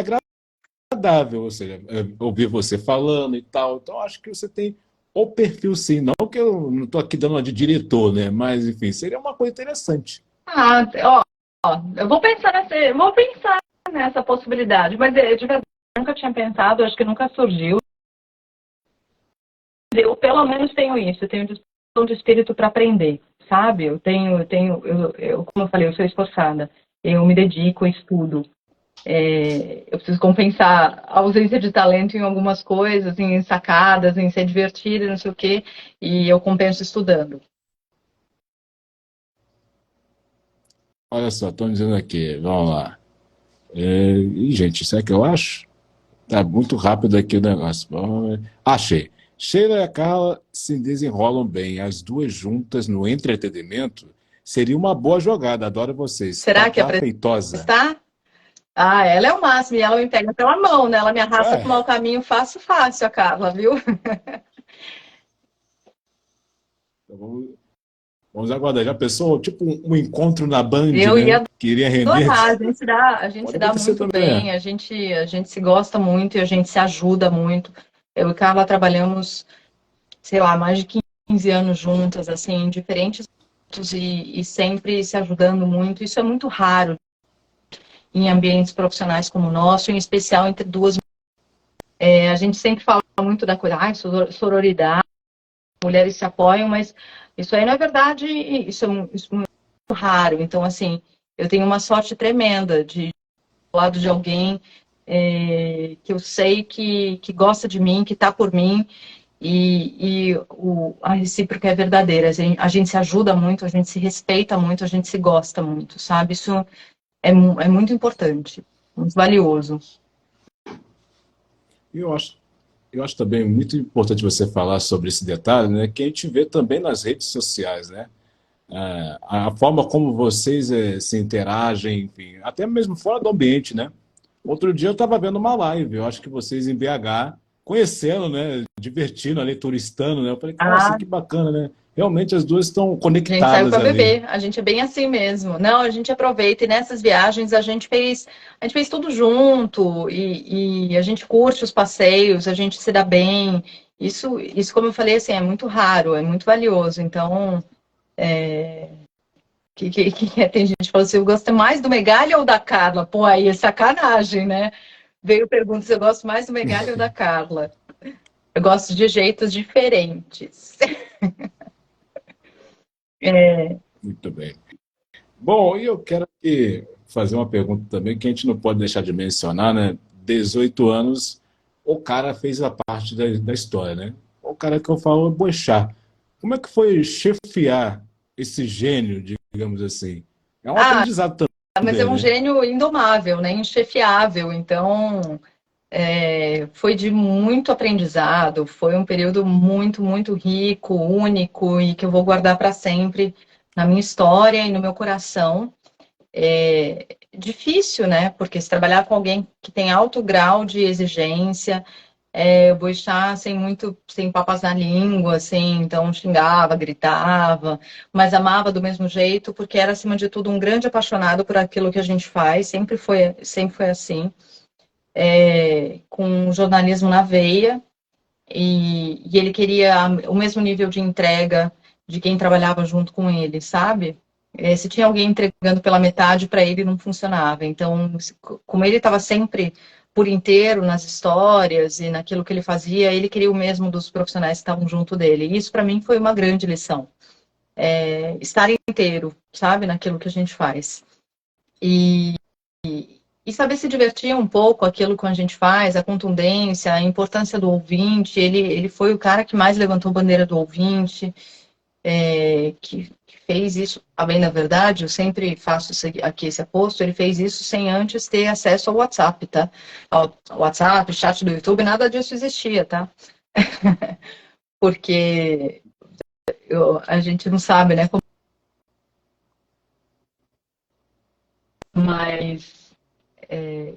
agradável, ou seja, ouvir você falando e tal. Então, acho que você tem o perfil, sim. Não que eu não estou aqui dando uma de diretor, né? Mas, enfim, seria uma coisa interessante. Ah, eu vou pensar nessa possibilidade, mas de verdade, eu nunca tinha pensado, acho que nunca surgiu. Eu pelo menos tenho isso, eu tenho disposição de espírito para aprender, sabe? Como eu falei, eu sou esforçada, eu me dedico, eu estudo. Eu preciso compensar a ausência de talento em algumas coisas, em sacadas, em ser divertida, não sei o quê, e eu compenso estudando. Olha só, estão dizendo aqui, vamos lá. Gente, isso é que eu acho? Tá muito rápido aqui o negócio. Achei. Sheila e a Carla se desenrolam bem. As duas juntas no entretenimento seria uma boa jogada. Adoro vocês. Será que a Tata Feitosa. está? Ah, ela é o máximo e ela me pega pela mão, né? Ela me arrasta para o É, mau caminho fácil, fácil, a Carla, viu? então vamos aguardar. Já pensou? Tipo um encontro na Band, Eu né? ia Queria render. adorar, a gente Pode se dá acontecer muito também, é. bem, a gente se gosta muito e a gente se ajuda muito. Eu e Carla trabalhamos, sei lá, mais de 15 anos juntas, assim, em diferentes pontos e sempre se ajudando muito. Isso é muito raro em ambientes profissionais como o nosso, em especial entre duas. A gente sempre fala muito da coisa, sororidade, mulheres se apoiam, mas isso aí não é verdade, isso é muito raro. Então, assim, eu tenho uma sorte tremenda de ao lado de alguém que eu sei que gosta de mim, que está por mim, a recíproca é verdadeira. A gente se ajuda muito, a gente se respeita muito, a gente se gosta muito, sabe? Isso é muito importante, muito valioso. E eu acho também muito importante você falar sobre esse detalhe, né? Que a gente vê também nas redes sociais, né? A forma como vocês se interagem, enfim, até mesmo fora do ambiente, né? Outro dia eu estava vendo uma live, eu acho que vocês em BH, conhecendo, né? Divertindo ali, turistando, né? Eu falei, nossa, Ah, que bacana, né? Realmente as duas estão a gente saiu conectadas para ali. beber, a gente é bem assim mesmo. Não, a gente aproveita e nessas viagens a gente fez tudo junto e a gente curte os passeios, a gente se dá bem. Isso, como eu falei, assim, é muito raro, é muito valioso. Então, tem gente que fala assim, eu gosto mais do Megalha ou da Carla? Pô, aí é sacanagem, né? Veio pergunta se eu gosto mais do Megalha ou da Carla. Eu gosto de jeitos diferentes. Muito bem. Bom, e eu quero aqui fazer uma pergunta também que a gente não pode deixar de mencionar, né? 18 anos, o cara fez a parte da história, né? O cara que eu falo é Boechat. Como é que foi chefiar esse gênio, digamos assim? É um Ah, aprendizado mas é também, um né? gênio indomável, né? Inchefiável. Então, foi de muito aprendizado. Foi um período muito, muito rico, único e que eu vou guardar para sempre na minha história e no meu coração. Difícil, né? Porque se trabalhar com alguém que tem alto grau de exigência, eu vou estar sem papas na língua, assim, então xingava, gritava, mas amava do mesmo jeito, porque era, acima de tudo, um grande apaixonado por aquilo que a gente faz, sempre foi assim, com jornalismo na veia, e ele queria o mesmo nível de entrega de quem trabalhava junto com ele, sabe? Se tinha alguém entregando pela metade, para ele não funcionava. Então, como ele estava sempre por inteiro nas histórias e naquilo que ele fazia, ele queria o mesmo dos profissionais que estavam junto dele. E isso, para mim, foi uma grande lição. estar inteiro, sabe, naquilo que a gente faz. E saber se divertir um pouco aquilo que a gente faz, a contundência, a importância do ouvinte. Ele foi o cara que mais levantou a bandeira do ouvinte, que fez isso, a bem da verdade, eu sempre faço aqui esse aposto, ele fez isso sem antes ter acesso ao WhatsApp, tá? Ao WhatsApp, chat do YouTube, nada disso existia, tá? Porque a gente não sabe, né? Mas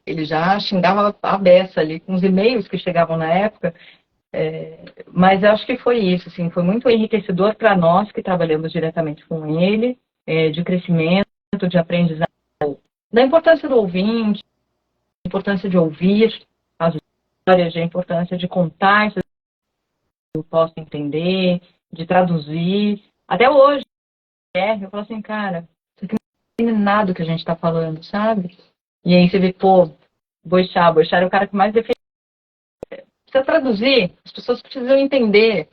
ele já xingava a beça ali com os e-mails que chegavam na época. Mas eu acho que foi isso, assim, foi muito enriquecedor para nós que trabalhamos diretamente com ele, de crescimento, de aprendizado, da importância do ouvinte, da importância de ouvir as histórias, da importância de contar essas que eu posso entender, de traduzir. Até hoje, eu falo assim, cara, isso aqui não é nada do que a gente está falando, sabe? E aí você vê, pô, Boixá é o cara que mais defende. Precisa traduzir, as pessoas precisam entender.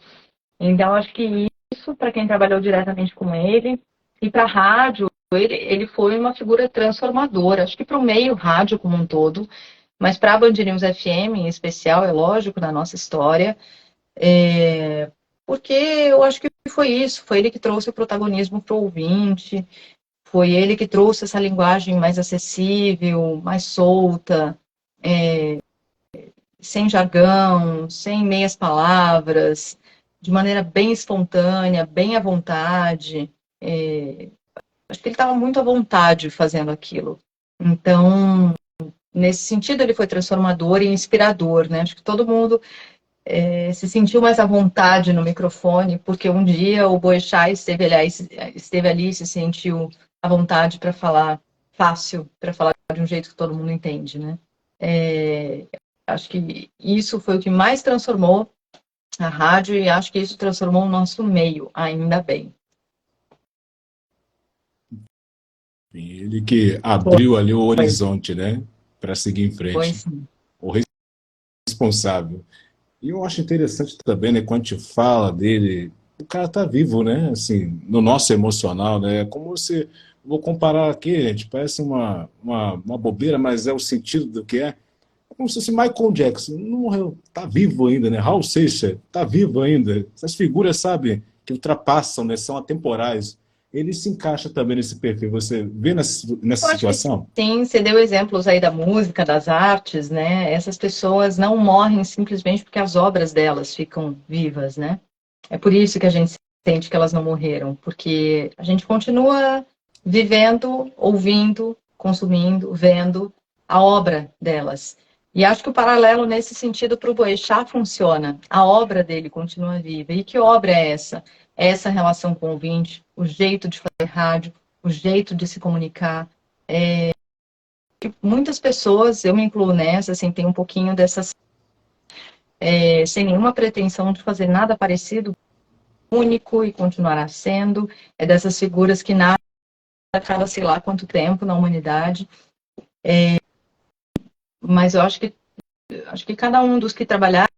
Então, acho que isso, para quem trabalhou diretamente com ele, e para a rádio, ele foi uma figura transformadora. Acho que para o meio rádio como um todo, mas para a Band News FM em especial, é lógico, na nossa história, porque eu acho que foi isso, foi ele que trouxe o protagonismo para o ouvinte, foi ele que trouxe essa linguagem mais acessível, mais solta, sem jargão, sem meias palavras, de maneira bem espontânea, bem à vontade. Acho que ele estava muito à vontade fazendo aquilo. Então, nesse sentido, ele foi transformador e inspirador, né? Acho que todo mundo se sentiu mais à vontade no microfone, porque um dia o Boechat esteve ali e se sentiu à vontade para falar fácil, para falar de um jeito que todo mundo entende, né? Acho que isso foi o que mais transformou a rádio e acho que isso transformou o nosso meio, ainda bem. Ele que abriu ali o horizonte, né? Para seguir em Foi frente. sim. O responsável. E eu acho interessante também, né? Quando a gente fala dele, o cara tá vivo, né? Assim, no nosso emocional, né? Como você. Vou comparar aqui, gente, parece uma bobeira, mas é o sentido do que é. É como se fosse Michael Jackson, não morreu, tá vivo ainda, né? Raul Seixas tá vivo ainda. Essas figuras, sabe, que ultrapassam, né? São atemporais. Ele se encaixa também nesse perfil. Você vê nessa Eu acho que situação? sim, você deu exemplos aí da música, das artes, né? Essas pessoas não morrem simplesmente porque as obras delas ficam vivas, né? É por isso que a gente sente que elas não morreram, porque a gente continua vivendo, ouvindo, consumindo, vendo a obra delas. E acho que o paralelo nesse sentido para o Boechat funciona. A obra dele continua viva. E que obra é essa? É essa relação com o ouvinte, o jeito de fazer rádio, o jeito de se comunicar. Muitas pessoas, eu me incluo nessa, assim, tem um pouquinho dessas, sem nenhuma pretensão de fazer nada parecido, único e continuará sendo, dessas figuras que nascem a cada sei lá quanto tempo na humanidade. Mas eu acho que cada um dos que trabalharam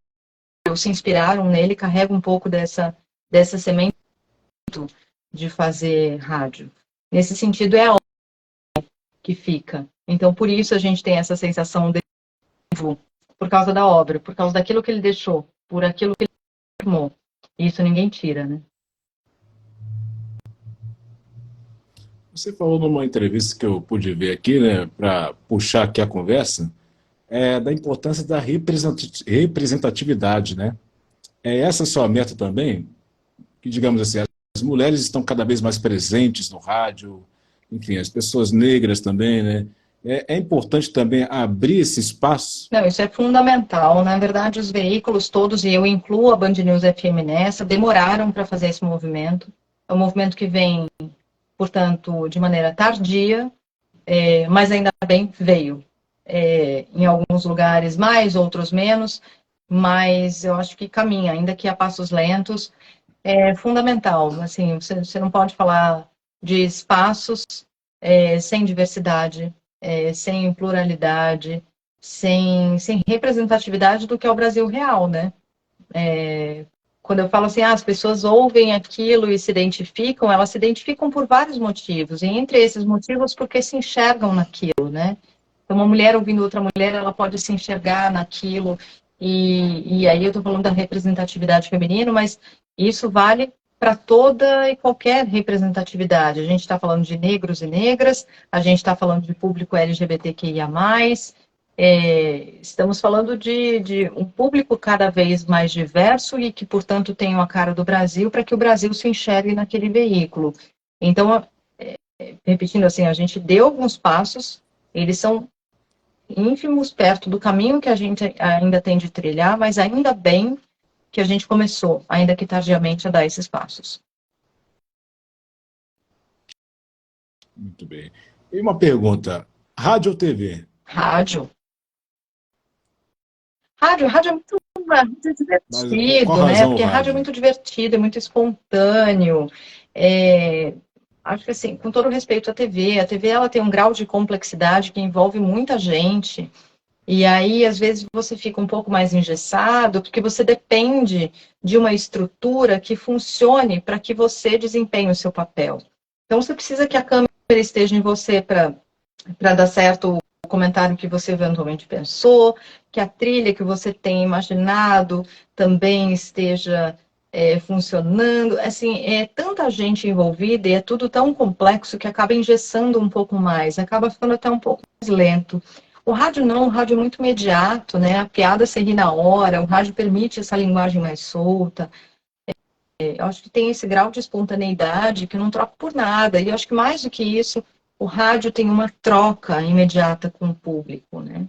ou se inspiraram nele carrega um pouco dessa semente de fazer rádio. Nesse sentido, é a obra que fica. Então, por isso a gente tem essa sensação de vivo, por causa da obra, por causa daquilo que ele deixou, por aquilo que ele formou. Isso ninguém tira, né? Você falou numa entrevista que eu pude ver aqui, né, para puxar aqui a conversa, da importância da representatividade, né? É essa a sua meta também? Que, digamos assim, as mulheres estão cada vez mais presentes no rádio, enfim, as pessoas negras também, né? É importante também abrir esse espaço. Não, isso é fundamental. Na verdade, os veículos todos, e eu incluo a Band News FM nessa, demoraram para fazer esse movimento. É um movimento que vem, portanto, de maneira tardia, mas ainda bem veio. Em alguns lugares mais, outros menos, mas eu acho que caminha, ainda que a passos lentos, é fundamental. Assim, você não pode falar de espaços sem diversidade, sem pluralidade, sem representatividade do que é o Brasil real, né? quando eu falo assim, as pessoas ouvem aquilo e se identificam, elas se identificam por vários motivos, e entre esses motivos, porque se enxergam naquilo, né? Então, uma mulher ouvindo outra mulher, ela pode se enxergar naquilo, e aí eu estou falando da representatividade feminina, mas isso vale para toda e qualquer representatividade. A gente está falando de negros e negras, a gente está falando de público LGBTQIA+, estamos falando de um público cada vez mais diverso e que, portanto, tem uma cara do Brasil para que o Brasil se enxergue naquele veículo. Então, repetindo assim, a gente deu alguns passos, eles são ínfimos perto do caminho que a gente ainda tem de trilhar, mas ainda bem que a gente começou, ainda que tardiamente, a dar esses passos. Muito bem. E uma pergunta, rádio ou TV? Rádio. Rádio é muito Mas qual divertido, né? razão o Porque rádio é rádio? muito divertido, é muito espontâneo. Acho que assim, com todo respeito à TV, a TV ela tem um grau de complexidade que envolve muita gente. E aí, às vezes, você fica um pouco mais engessado, porque você depende de uma estrutura que funcione para que você desempenhe o seu papel. Então, você precisa que a câmera esteja em você para dar certo o comentário que você eventualmente pensou, que a trilha que você tem imaginado também esteja funcionando. Assim, é tanta gente envolvida e é tudo tão complexo que acaba engessando um pouco mais, acaba ficando até um pouco mais lento. O rádio não, o rádio é muito imediato, né? A piada se ri na hora, o rádio permite essa linguagem mais solta. Eu acho que tem esse grau de espontaneidade que eu não troco por nada. E eu acho que mais do que isso, o rádio tem uma troca imediata com o público, né?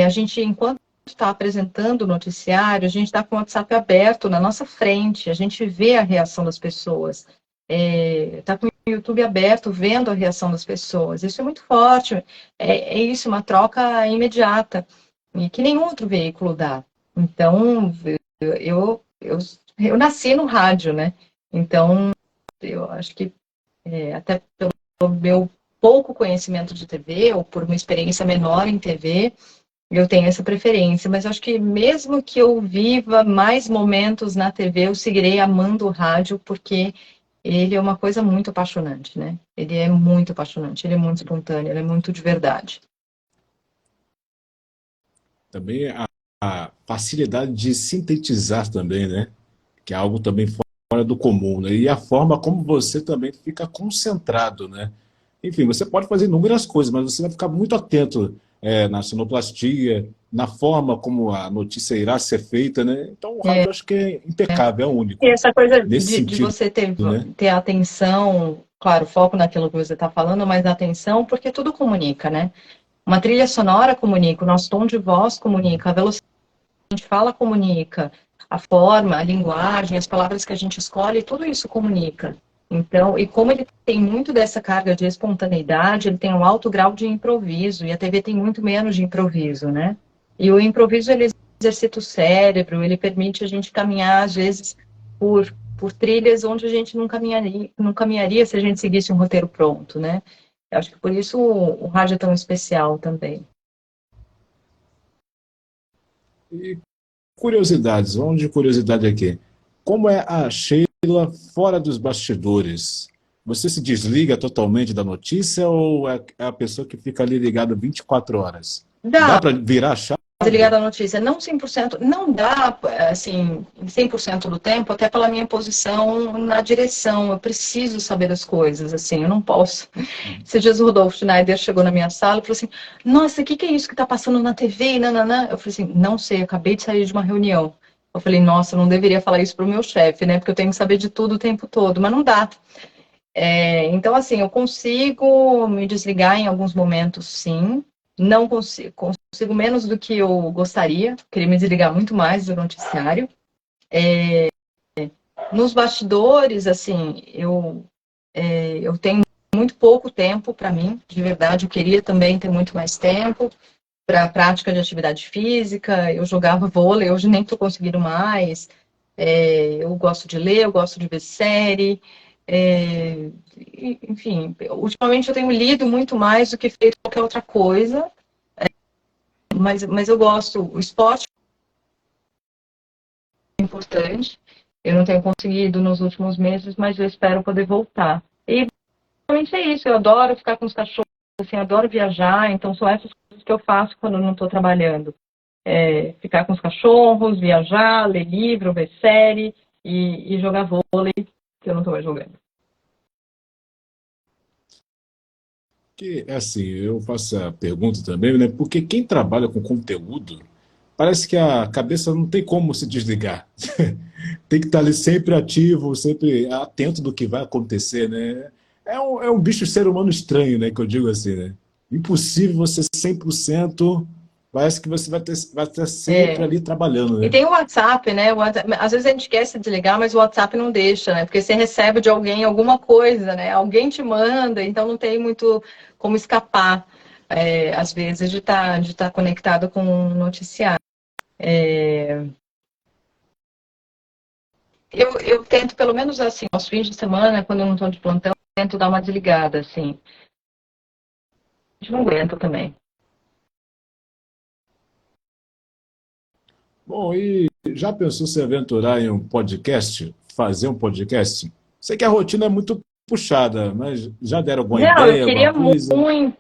A gente, enquanto está apresentando o noticiário, a gente está com o WhatsApp aberto na nossa frente, a gente vê a reação das pessoas. Está com o YouTube aberto, vendo a reação das pessoas. Isso é muito forte. É isso, uma troca imediata, e que nenhum outro veículo dá. Então, eu nasci no rádio, né? Então, eu acho que até pelo meu pouco conhecimento de TV, ou por uma experiência menor em TV, eu tenho essa preferência. Mas eu acho que mesmo que eu viva mais momentos na TV, eu seguirei amando o rádio, porque ele é uma coisa muito apaixonante, né? Ele é muito apaixonante, ele é muito espontâneo, ele é muito de verdade. Também a facilidade de sintetizar também, né? Que é algo também fora do comum, né? E a forma como você também fica concentrado, né? Enfim, você pode fazer inúmeras coisas, mas você vai ficar muito atento na sonoplastia, na forma como a notícia irá ser feita, né? Então o rádio eu acho que é impecável, é E único essa coisa nesse de sentido, você né? ter atenção, claro, foco naquilo que você está falando, mas atenção, porque tudo comunica, né? Uma trilha sonora comunica, o nosso tom de voz comunica, a velocidade que a gente fala comunica, a forma, a linguagem, as palavras que a gente escolhe, tudo isso comunica. Então, e como ele tem muito dessa carga de espontaneidade, ele tem um alto grau de improviso, e a TV tem muito menos de improviso, né? E o improviso, ele exercita o cérebro, ele permite a gente caminhar, às vezes, por trilhas onde a gente não caminharia se a gente seguisse um roteiro pronto, né? Eu acho que por isso o rádio é tão especial também. E curiosidades, vamos de curiosidade aqui. Como é a Sheila fora dos bastidores? Você se desliga totalmente da notícia ou é a pessoa que fica ali ligada 24 horas? Dá Dá para virar a chave? ligada à notícia, não 100%, não dá, assim, 100% do tempo, até pela minha posição na direção, eu preciso saber das coisas, assim, eu não posso. Esses dias o Rodolfo Schneider chegou na minha sala e falou assim, nossa, o que é isso que tá passando na TV, nananã? Eu falei assim, não sei, acabei de sair de uma reunião. Eu falei, nossa, eu não deveria falar isso pro meu chefe, né, porque eu tenho que saber de tudo o tempo todo, mas não dá. Então, assim, eu consigo me desligar em alguns momentos, sim. Não consigo menos do que eu gostaria. Queria me desligar muito mais do noticiário. Nos bastidores, assim, eu tenho muito pouco tempo para mim, de verdade. Eu queria também ter muito mais tempo para a prática de atividade física. Eu jogava vôlei, hoje nem estou conseguindo mais. Eu gosto de ler, eu gosto de ver série. Enfim, ultimamente eu tenho lido muito mais do que feito qualquer outra coisa, mas eu gosto. O esporte é importante, Eu não tenho conseguido nos últimos meses, mas eu espero poder voltar. E realmente é isso, eu adoro ficar com os cachorros, assim, adoro viajar, então são essas coisas que eu faço quando eu não estou trabalhando. Ficar com os cachorros, viajar, ler livro, ver série e jogar vôlei, que eu não estou mais jogando. Que, assim, eu faço a pergunta também, né? Porque quem trabalha com conteúdo, parece que a cabeça não tem como se desligar. Tem que estar ali sempre ativo, sempre atento do que vai acontecer, né? É um bicho ser humano estranho, né? Que eu digo assim, né? Impossível você 100%, parece que você vai estar sempre É. ali trabalhando, E né? tem o WhatsApp, né? Às vezes a gente quer se desligar, mas o WhatsApp não deixa, né? Porque você recebe de alguém alguma coisa, né? Alguém te manda, então não tem muito como escapar, às vezes, de estar conectado com um noticiário. Eu tento, pelo menos assim, aos fins de semana, quando eu não estou de plantão, eu tento dar uma desligada, assim. A gente não aguenta também. Bom, e já pensou se aventurar em um podcast? Fazer um podcast? Sei que a rotina é muito puxada, mas já deram alguma Não, ideia, alguma coisa?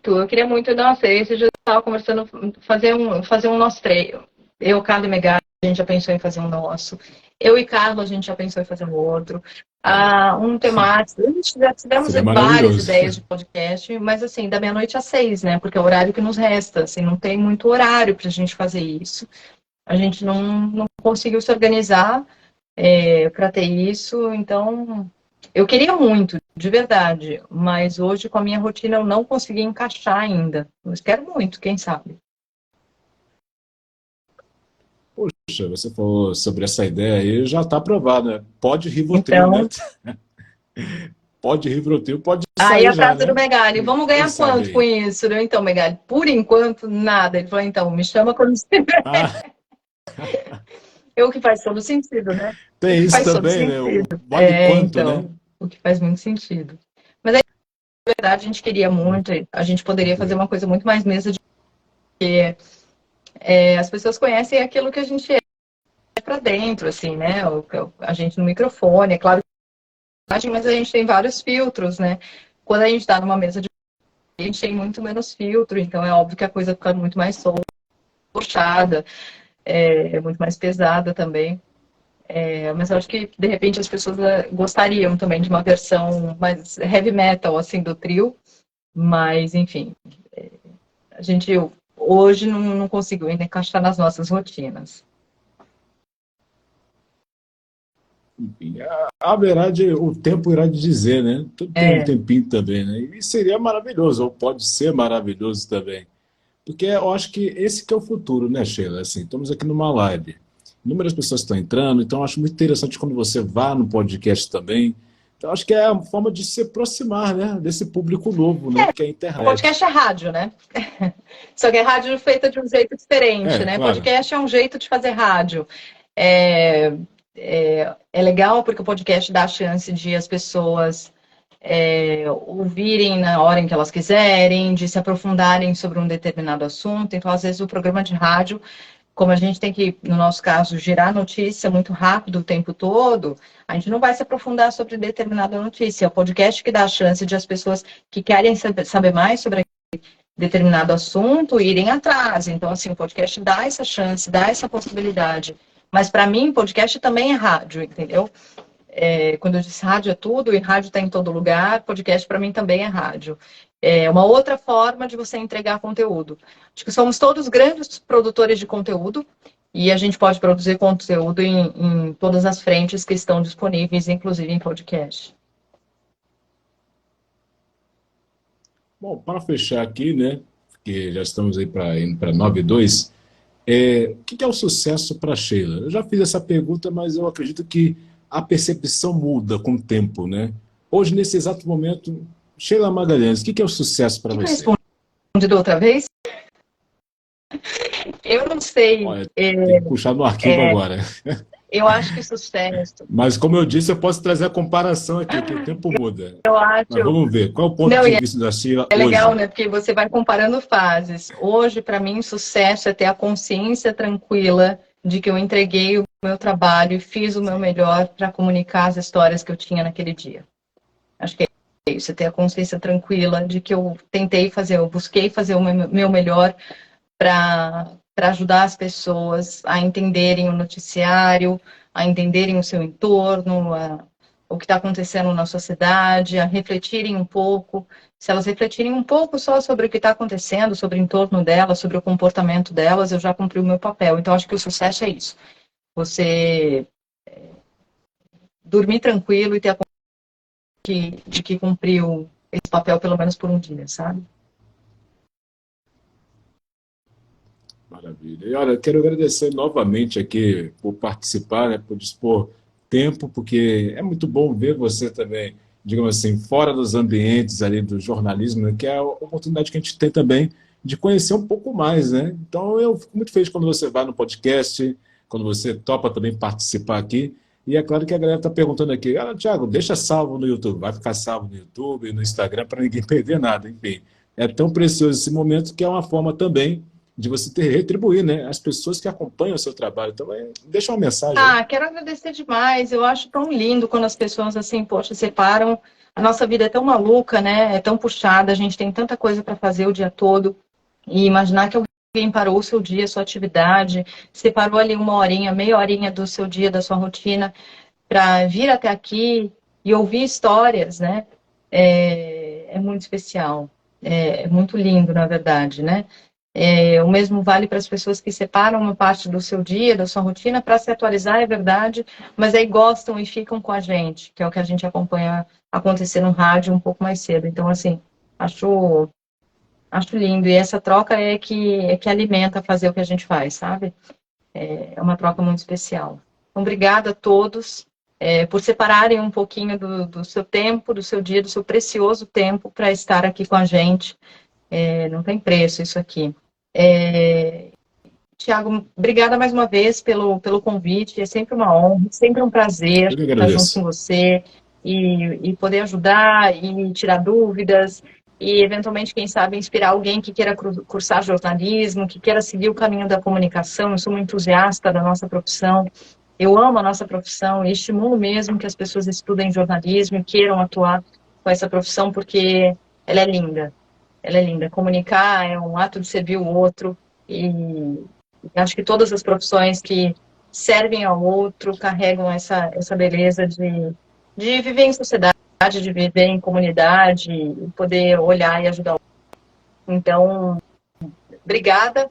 eu queria muito, nossa, esse dia eu estava conversando, fazer um nosso treino. Eu, Carlos e Megali, a gente já pensou em fazer um nosso. Eu e Carlos, a gente já pensou em fazer um outro. Olha, Um temático. A gente já tivemos seria várias maravilhoso. ideias de podcast, mas assim, da meia-noite às 6, né? Porque é o horário que nos resta, assim, não tem muito horário para a gente fazer isso. A gente não conseguiu se organizar para ter isso, então eu queria muito, de verdade, mas hoje com a minha rotina eu não consegui encaixar ainda. Mas quero muito, quem sabe. Poxa, você falou sobre essa ideia aí, já está aprovado, né? Pode Rivotril, né? Então, Pode Rivotril, pode aí sair a já, frase do né? Megali, vamos Quem ganhar sabe quanto com aí? isso? Né? Então, Megali, por enquanto, nada. Ele falou, então, me chama quando você... Ah, O que faz todo sentido, né? O tem que isso faz todo também, né? sentido. Vale quanto, né? Então, o que faz muito sentido. Mas aí, na verdade, a gente queria muito, a gente poderia Muito fazer legal. uma coisa muito mais mesa de as pessoas conhecem aquilo que a gente é para dentro, assim, né? A gente no microfone, é claro, mas a gente tem vários filtros, né? Quando a gente está numa mesa de a gente tem muito menos filtro, então é óbvio que a coisa fica muito mais solta, puxada, muito mais pesada também. Mas eu acho que, de repente, as pessoas gostariam também de uma versão mais heavy metal, assim, do trio. Mas, enfim, a gente hoje não conseguiu ainda encaixar nas nossas rotinas. Enfim, haverá de, o tempo irá de dizer, né? Tudo tem um É, tempinho também, né? E seria maravilhoso, ou pode ser maravilhoso também. Porque eu acho que esse que é o futuro, né, Sheila? Assim, estamos aqui numa live. Inúmeras pessoas estão entrando, então eu acho muito interessante quando você vá no podcast também. Então, acho que é a forma de se aproximar, né, desse público novo, né, que é a o internet. podcast é rádio, né? Só que é rádio feita de um jeito diferente, É, né? claro. Podcast é um jeito de fazer rádio. É, é legal porque o podcast dá a chance de as pessoas ouvirem na hora em que elas quiserem, de se aprofundarem sobre um determinado assunto. Então, às vezes, o programa de rádio, como a gente tem que, no nosso caso, girar notícia muito rápido o tempo todo, a gente não vai se aprofundar sobre determinada notícia. É o podcast que dá a chance de as pessoas que querem saber mais sobre determinado assunto irem atrás. Então, assim, o podcast dá essa chance, dá essa possibilidade. Mas, para mim, podcast também é rádio, entendeu? Quando eu disse rádio é tudo, e rádio está em todo lugar, podcast para mim também é rádio. É uma outra forma de você entregar conteúdo. Acho que somos todos grandes produtores de conteúdo, e a gente pode produzir conteúdo em todas as frentes que estão disponíveis, inclusive em podcast. Bom, para fechar aqui, né, porque já estamos aí para indo para 9:02, o que é o sucesso para Sheila? Eu já fiz essa pergunta, mas eu acredito que a percepção muda com o tempo, né? Hoje, nesse exato momento, Sheila Magalhães, o que é o sucesso para Que eu você? respondi da outra vez? Eu não sei. Olha, tem que puxar no arquivo agora. Eu acho que sucesso. Mas, como eu disse, eu posso trazer a comparação aqui, que o tempo muda. Eu Mas acho. vamos ver, qual é o ponto Não, de e vista da Sheila é legal, hoje? né? Porque você vai comparando fases. Hoje, para mim, sucesso é ter a consciência tranquila de que eu entreguei o meu trabalho e fiz o meu melhor para comunicar as histórias que eu tinha naquele dia. Acho que é isso, você ter a consciência tranquila de que eu tentei fazer, eu busquei fazer o meu melhor para ajudar as pessoas a entenderem o noticiário, a entenderem o seu entorno, o que está acontecendo na sociedade, a refletirem um pouco. Se elas refletirem um pouco só sobre o que está acontecendo, sobre o entorno delas, sobre o comportamento delas, eu já cumpri o meu papel. Então, acho que o sucesso é isso. Você dormir tranquilo e ter a consciência de que cumpriu esse papel pelo menos por um dia, sabe? Maravilha. E olha, quero agradecer novamente aqui por participar, né, por dispor tempo, porque é muito bom ver você também, digamos assim, fora dos ambientes ali do jornalismo, né, que é a oportunidade que a gente tem também de conhecer um pouco mais, né? Então eu fico muito feliz quando você vai no podcast, quando você topa também participar aqui. E é claro que a galera está perguntando aqui, Thiago, deixa salvo no YouTube, vai ficar salvo no YouTube, no Instagram, para ninguém perder nada, enfim. É tão precioso esse momento que é uma forma também de você ter retribuir, né, as pessoas que acompanham o seu trabalho. Então, deixa uma mensagem aí. Quero agradecer demais. Eu acho tão lindo quando as pessoas assim, poxa, separam. A nossa vida é tão maluca, né? É tão puxada, a gente tem tanta coisa para fazer o dia todo. E imaginar que alguém parou o seu dia, a sua atividade, separou ali uma horinha, meia horinha do seu dia, da sua rotina, para vir até aqui e ouvir histórias, né? É muito especial. É muito lindo, na verdade, né? O mesmo vale para as pessoas que separam uma parte do seu dia, da sua rotina, para se atualizar, é verdade, mas aí gostam e ficam com a gente, que é o que a gente acompanha acontecer no rádio um pouco mais cedo. Então, assim, acho lindo. E essa troca é que alimenta fazer o que a gente faz, sabe? É uma troca muito especial. Então, obrigada a todos por separarem um pouquinho do seu tempo, do seu dia, do seu precioso tempo para estar aqui com a gente. Não tem preço isso aqui. Tiago, obrigada mais uma vez pelo convite. É sempre uma honra, sempre um prazer Eu que estar junto com agradeço. você e poder ajudar e tirar dúvidas e, eventualmente, quem sabe, inspirar alguém que queira cursar jornalismo, que queira seguir o caminho da comunicação. Eu sou uma entusiasta da nossa profissão. Eu amo a nossa profissão e estimulo mesmo que as pessoas estudem jornalismo e queiram atuar com essa profissão, porque ela é linda. Ela é linda. Comunicar é um ato de servir o outro e acho que todas as profissões que servem ao outro carregam essa beleza de viver em sociedade, de viver em comunidade e poder olhar e ajudar o outro. Então, obrigada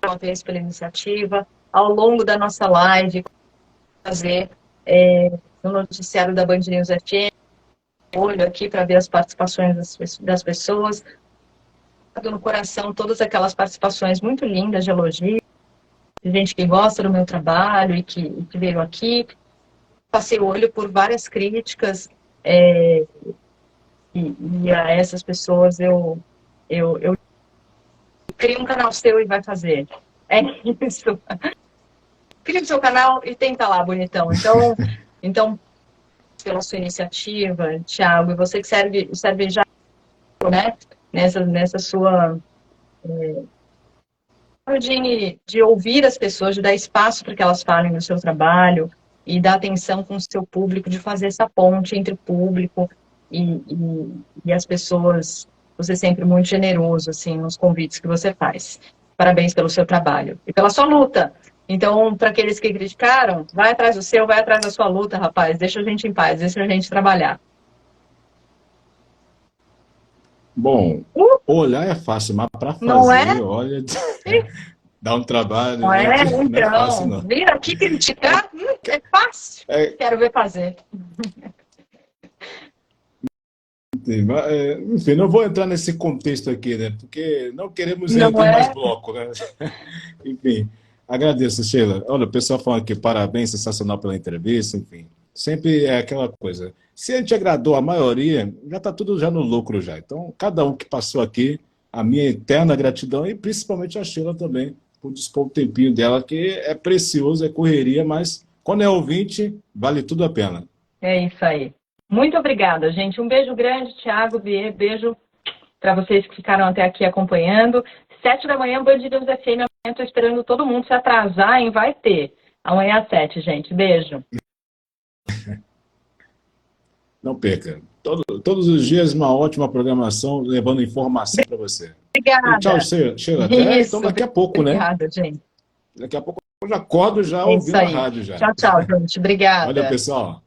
uma vez pela iniciativa. Ao longo da nossa live, fazer no noticiário da Band News FM, olho aqui para ver as participações das pessoas. No coração todas aquelas participações muito lindas de elogio, de gente que gosta do meu trabalho e que veio aqui. Passei o olho por várias críticas e a essas pessoas eu crio um canal seu e vai fazer. É isso. Cria o seu canal e tenta lá, bonitão. Então pela sua iniciativa, Thiago, e você que serve já, né, nessa sua de ouvir as pessoas, de dar espaço para que elas falem do seu trabalho e dar atenção com o seu público, de fazer essa ponte entre o público e as pessoas. Você é sempre muito generoso, assim, nos convites que você faz. Parabéns pelo seu trabalho e pela sua luta. Então, para aqueles que criticaram, vai atrás do seu, vai atrás da sua luta, rapaz. Deixa a gente em paz, deixa a gente trabalhar. Bom, olhar é fácil, mas para Não fazer, é? olha, dá um trabalho, Não né, é? que não é fácil, Então, não. vir aqui criticar é fácil. É, Quero ver fazer. enfim, não vou entrar nesse contexto aqui, né, porque não queremos Não ter mais é? bloco, né? Enfim, agradeço, Sheila. Olha, o pessoal falando aqui, parabéns, sensacional pela entrevista, enfim. Sempre é aquela coisa. Se a gente agradou a maioria, já está tudo já no lucro já. Então, cada um que passou aqui, a minha eterna gratidão e principalmente a Sheila também, por dispor o tempinho dela, que é precioso, é correria, mas quando é ouvinte, vale tudo a pena. É isso aí. Muito obrigada, gente. Um beijo grande, Thiago, Beijo para vocês que ficaram até aqui acompanhando. 7 da manhã, Band News FM. Amanhã estou esperando todo mundo se atrasar, hein? Vai ter. Amanhã às 7, gente. Beijo. Não perca. Todos os dias uma ótima programação, levando informação para você. Obrigada. E tchau, Sheila. Até Isso, então daqui a pouco, obrigada, né? gente. Daqui a pouco eu já acordo já ouvindo a rádio já. Tchau, gente. Obrigada. Olha, pessoal.